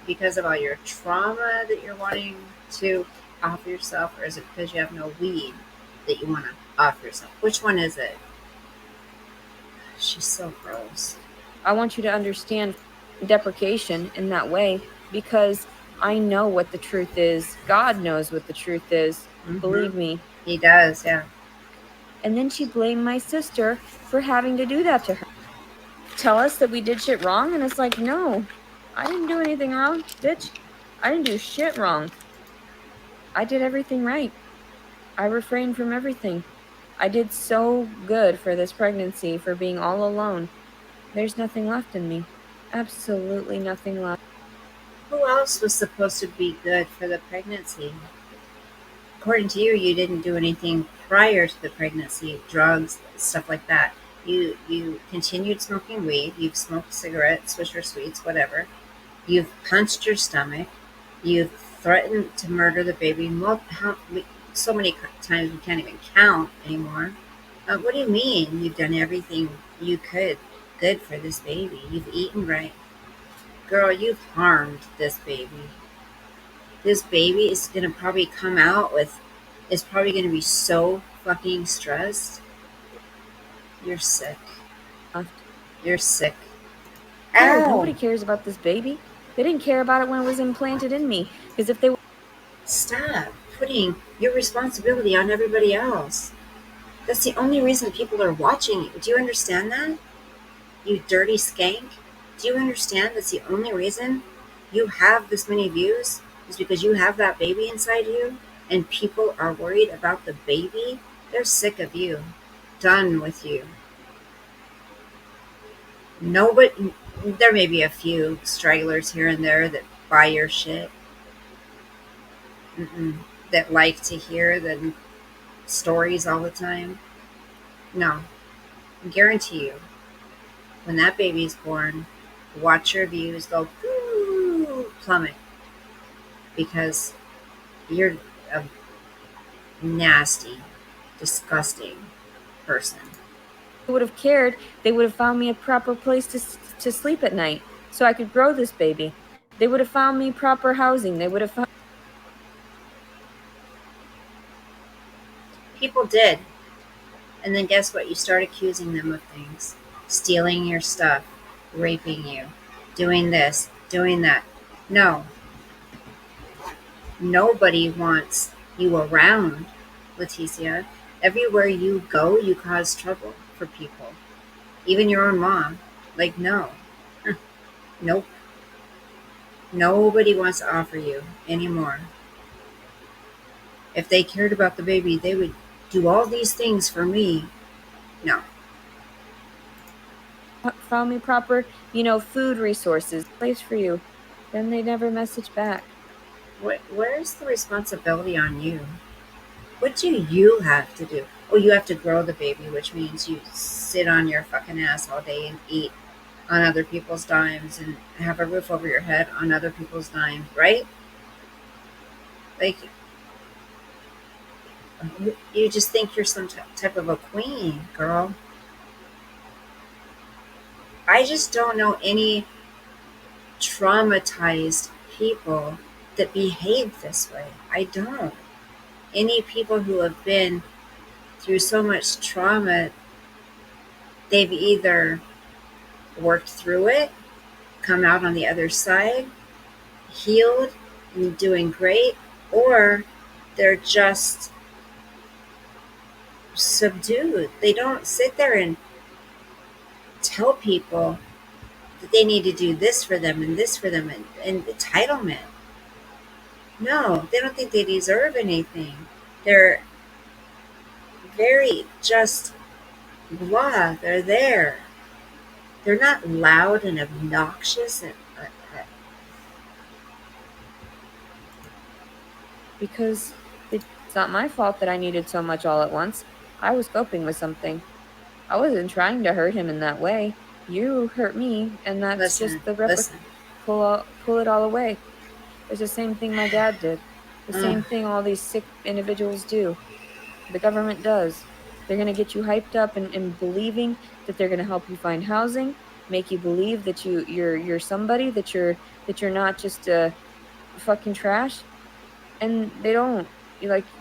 because of all your trauma that you're wanting to off yourself, or is it because you have no weed that you want to off yourself? Which one is it? She's so gross. I want you to understand deprecation in that way because I know what the truth is. God knows what the truth is. Mhm. Believe me. He does, yeah. And then she blamed my sister for having to do that to her. Tell us that we did shit wrong, and it's like, no, I didn't do anything wrong, bitch. I didn't do shit wrong. I did everything right. I refrained from everything. I did so good for this pregnancy, for being all alone. There's nothing left in me. Absolutely nothing left. Who else was supposed to be good for the pregnancy? According to you, you didn't do anything prior to the pregnancy, drugs, stuff like that. You continued smoking weed. You've smoked cigarettes, Swisher Sweets, whatever. You've punched your stomach. You've threatened to murder the baby so many times we can't even count anymore. What do you mean you've done everything you could good for this baby? You've eaten right. Girl, you've harmed this baby. This baby is going to probably come out is probably going to be so fucking stressed. You're sick. You're sick. No, nobody cares about this baby. They didn't care about it when it was implanted in me. Because if they Stop putting your responsibility on everybody else. That's the only reason people are watching you. Do you understand that? You dirty skank. Do you understand that's the only reason you have this many views? is because you have that baby inside you and people are worried about the baby. They're sick of you, done with you. Nobody, there may be a few stragglers here and there that buy your shit, that like to hear the stories all the time. No, I guarantee you, when that baby's born, watch your views go plummet because you're a nasty, disgusting person. Would have cared, they would have found me a proper place to sleep at night so I could grow this baby. They would have found me proper housing. They would have found. People did. And then guess what? You start accusing them of things, stealing your stuff, raping you, doing this, doing that. No, nobody wants you around, Leticia. Everywhere you go, you cause trouble for people, even your own mom. Like, no, nope. Nobody wants to offer you anymore. If they cared about the baby, they would do all these things for me. No. Found me proper, food resources, place for you. Then they never message back. Where's the responsibility on you? What do you have to do? Oh, you have to grow the baby, which means you sit on your fucking ass all day and eat on other people's dimes and have a roof over your head on other people's dimes, right? Like, you just think you're some type of a queen, girl. I just don't know any traumatized people that behave this way. I don't. Any people who have been through so much trauma, they've either worked through it, come out on the other side, healed, and doing great, or they're just subdued. They don't sit there and tell people that they need to do this for them and this for them and entitlement. No, they don't think they deserve anything. They're very just blah. They're there. They're not loud and obnoxious and Because it's not my fault that I needed so much all at once. I was coping with something. I wasn't trying to hurt him in that way. You hurt me, and that's just the listen. pull it all away. It's the same thing my dad did. The same thing all these sick individuals do. The government does. They're gonna get you hyped up and believing that they're gonna help you find housing, make you believe that you're somebody, that you're not just fucking trash. And they don't.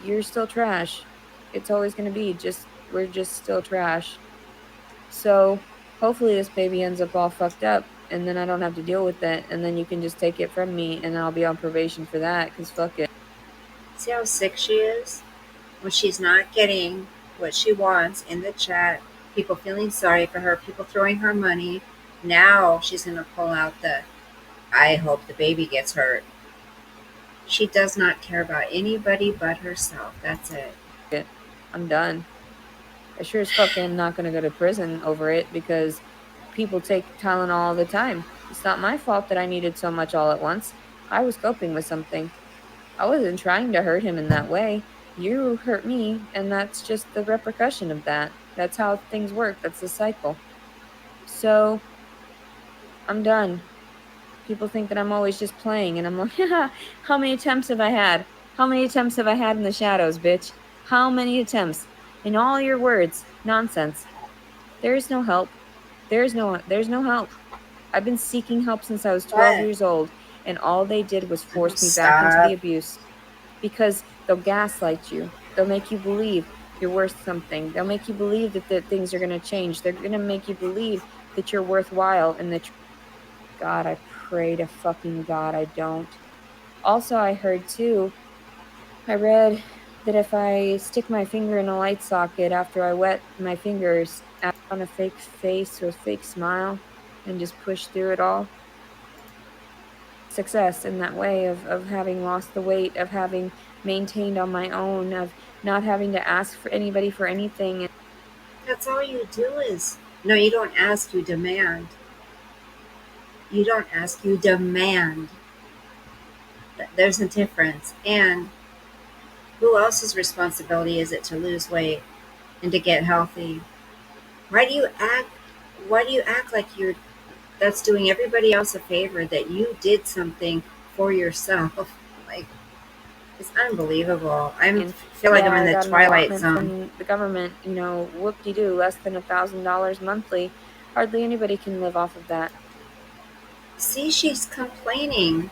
You're still trash. It's always gonna be we're just still trash. So hopefully this baby ends up all fucked up and then I don't have to deal with it and then you can just take it from me and I'll be on probation for that because fuck it. See how sick she is? When she's not getting what she wants in the chat, people feeling sorry for her, people throwing her money. Now she's going to pull out the, I hope the baby gets hurt. She does not care about anybody but herself. That's it. I'm done. I sure as fuck am not going to go to prison over it because people take Tylenol all the time. It's not my fault that I needed so much all at once. I was coping with something. I wasn't trying to hurt him in that way. You hurt me, and that's just the repercussion of that. That's how things work. That's the cycle. So, I'm done. People think that I'm always just playing, and I'm like, how many attempts have I had? How many attempts have I had in the shadows, bitch? How many attempts? In all your words, nonsense. There is no help. There's no help. I've been seeking help since I was 12 What? years old, and all they did was force me back into Stop. the abuse. Because they'll gaslight you. They'll make you believe you're worth something. They'll make you believe that things are going to change. They're going to make you believe that you're worthwhile and that God, I pray to fucking God I don't. Also, I heard too, I read that if I stick my finger in a light socket after I wet my fingers on a fake face or a fake smile and just push through it all, success in that way of having lost the weight, of having maintained on my own, of not having to ask for anybody for anything. That's all you do is, no, you don't ask, you demand. You don't ask, you demand. There's a difference. And who else's responsibility is it to lose weight and to get healthy? Why do you act like you're that's doing everybody else a favor that you did something for yourself? Like, it's unbelievable. I feel like I'm in I the got an twilight allotment zone. from the government, whoop-de-doo, less than $1,000 monthly. Hardly anybody can live off of that. See, she's complaining.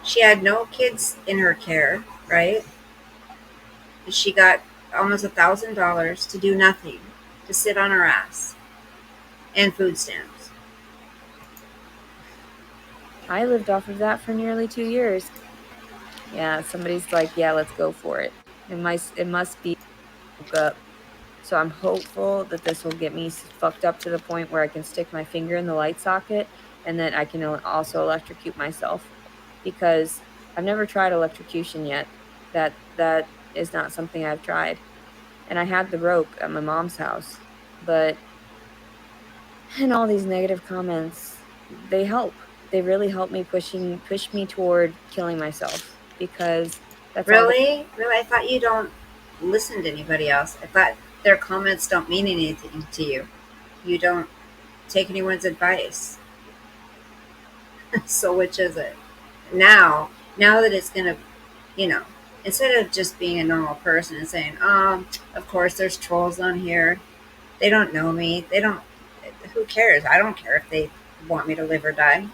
She had no kids in her care, right? She got almost $1,000 to do nothing, to sit on her ass, and food stamps. I lived off of that for nearly 2 years. Yeah, somebody's like, yeah, let's go for it. It must be up. So I'm hopeful that this will get me fucked up to the point where I can stick my finger in the light socket and that I can also electrocute myself, because I've never tried electrocution yet. That is not something I've tried. And I had the rope at my mom's house, but and all these negative comments, they help. They really help me push me toward killing myself, because that's all Really? Really? I thought you don't listen to anybody else. I thought their comments don't mean anything to you. You don't take anyone's advice. So which is it? Now that it's gonna, you know, instead of just being a normal person and saying, of course there's trolls on here. They don't know me. They don't, who cares? I don't care if they want me to live or die.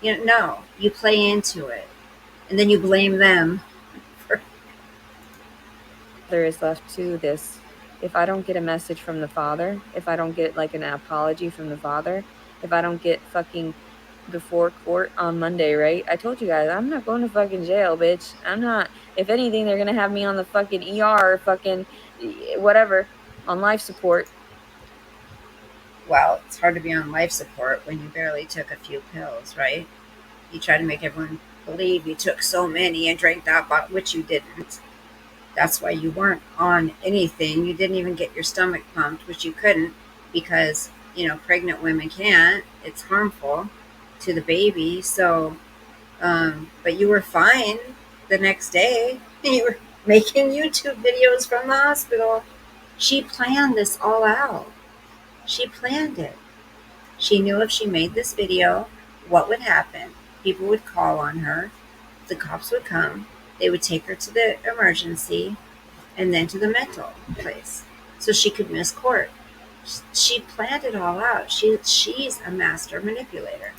No, you play into it. And then you blame them for, there is left to this. If I don't get a message from the father, if I don't get like an apology from the father, if I don't get fucking before court on Monday, right? I told you guys, I'm not going to fucking jail, bitch. I'm not. If anything, they're gonna have me on the fucking ER, fucking whatever, on life support. well, it's hard to be on life support when you barely took a few pills, right? You try to make everyone believe you took so many and drank that bottle, which you didn't. That's why you weren't on anything. You didn't even get your stomach pumped, which you couldn't because, pregnant women can't. It's harmful to the baby. So, but you were fine the next day. You were making YouTube videos from the hospital. She planned this all out. She planned it. She knew if she made this video, what would happen. People would call on her. The cops would come. They would take her to the emergency and then to the mental place so she could miss court. She planned it all out. She's a master manipulator.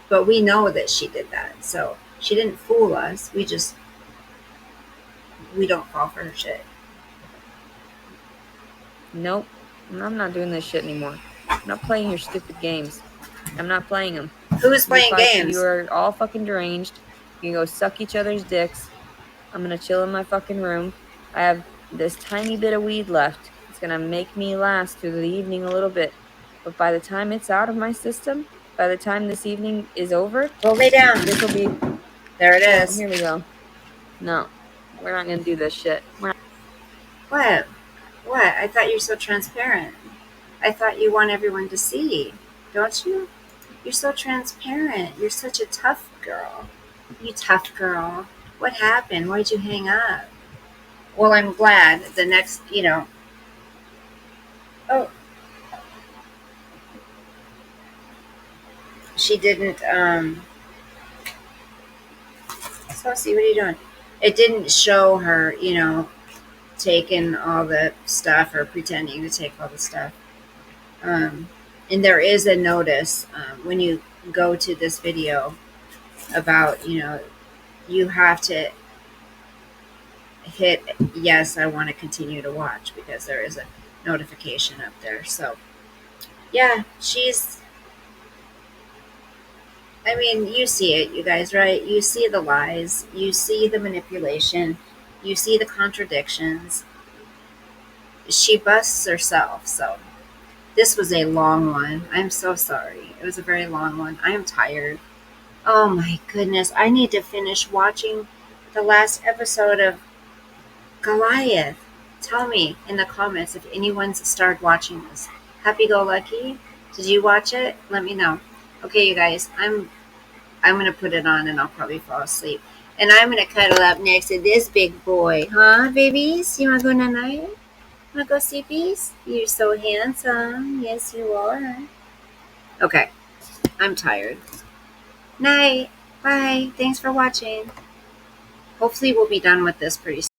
But we know that she did that. So she didn't fool us. We don't fall for her shit. Nope. I'm not doing this shit anymore. I'm not playing your stupid games. I'm not playing them. Who's playing games? You are all fucking deranged. You can go suck each other's dicks. I'm gonna chill in my fucking room. I have this tiny bit of weed left. It's gonna make me last through the evening a little bit. But by the time it's out of my system, by the time this evening is over, Well, lay down. this will be... There it is. Here we go. No, we're not gonna do this shit. What? What? I thought you were so transparent. I thought you want everyone to see. Don't you? You're so transparent. You're such a tough girl. You tough girl. What happened? Why'd you hang up? Well, I'm glad the next, oh, she didn't, Saucy, what are you doing? It didn't show her, taking all the stuff or pretending to take all the stuff. And there is a notice when you go to this video about, you have to hit yes, I want to continue to watch, because there is a notification up there. So, yeah, you see it, you guys, right? You see the lies, you see the manipulation, you see the contradictions. She busts herself. So this was a long one. I'm so sorry. It was a very long one. I am tired. Oh my goodness. I need to finish watching the last episode of Goliath. Tell me in the comments if anyone's started watching this. Happy Go Lucky. Did you watch it? Let me know. Okay, you guys, I'm gonna put it on and I'll probably fall asleep. And I'm gonna cuddle up next to this big boy, huh, babies? You wanna go night? Wanna go sleepies? You're so handsome. Yes, you are. Okay, I'm tired. Night. Bye. Thanks for watching. Hopefully, we'll be done with this pretty soon.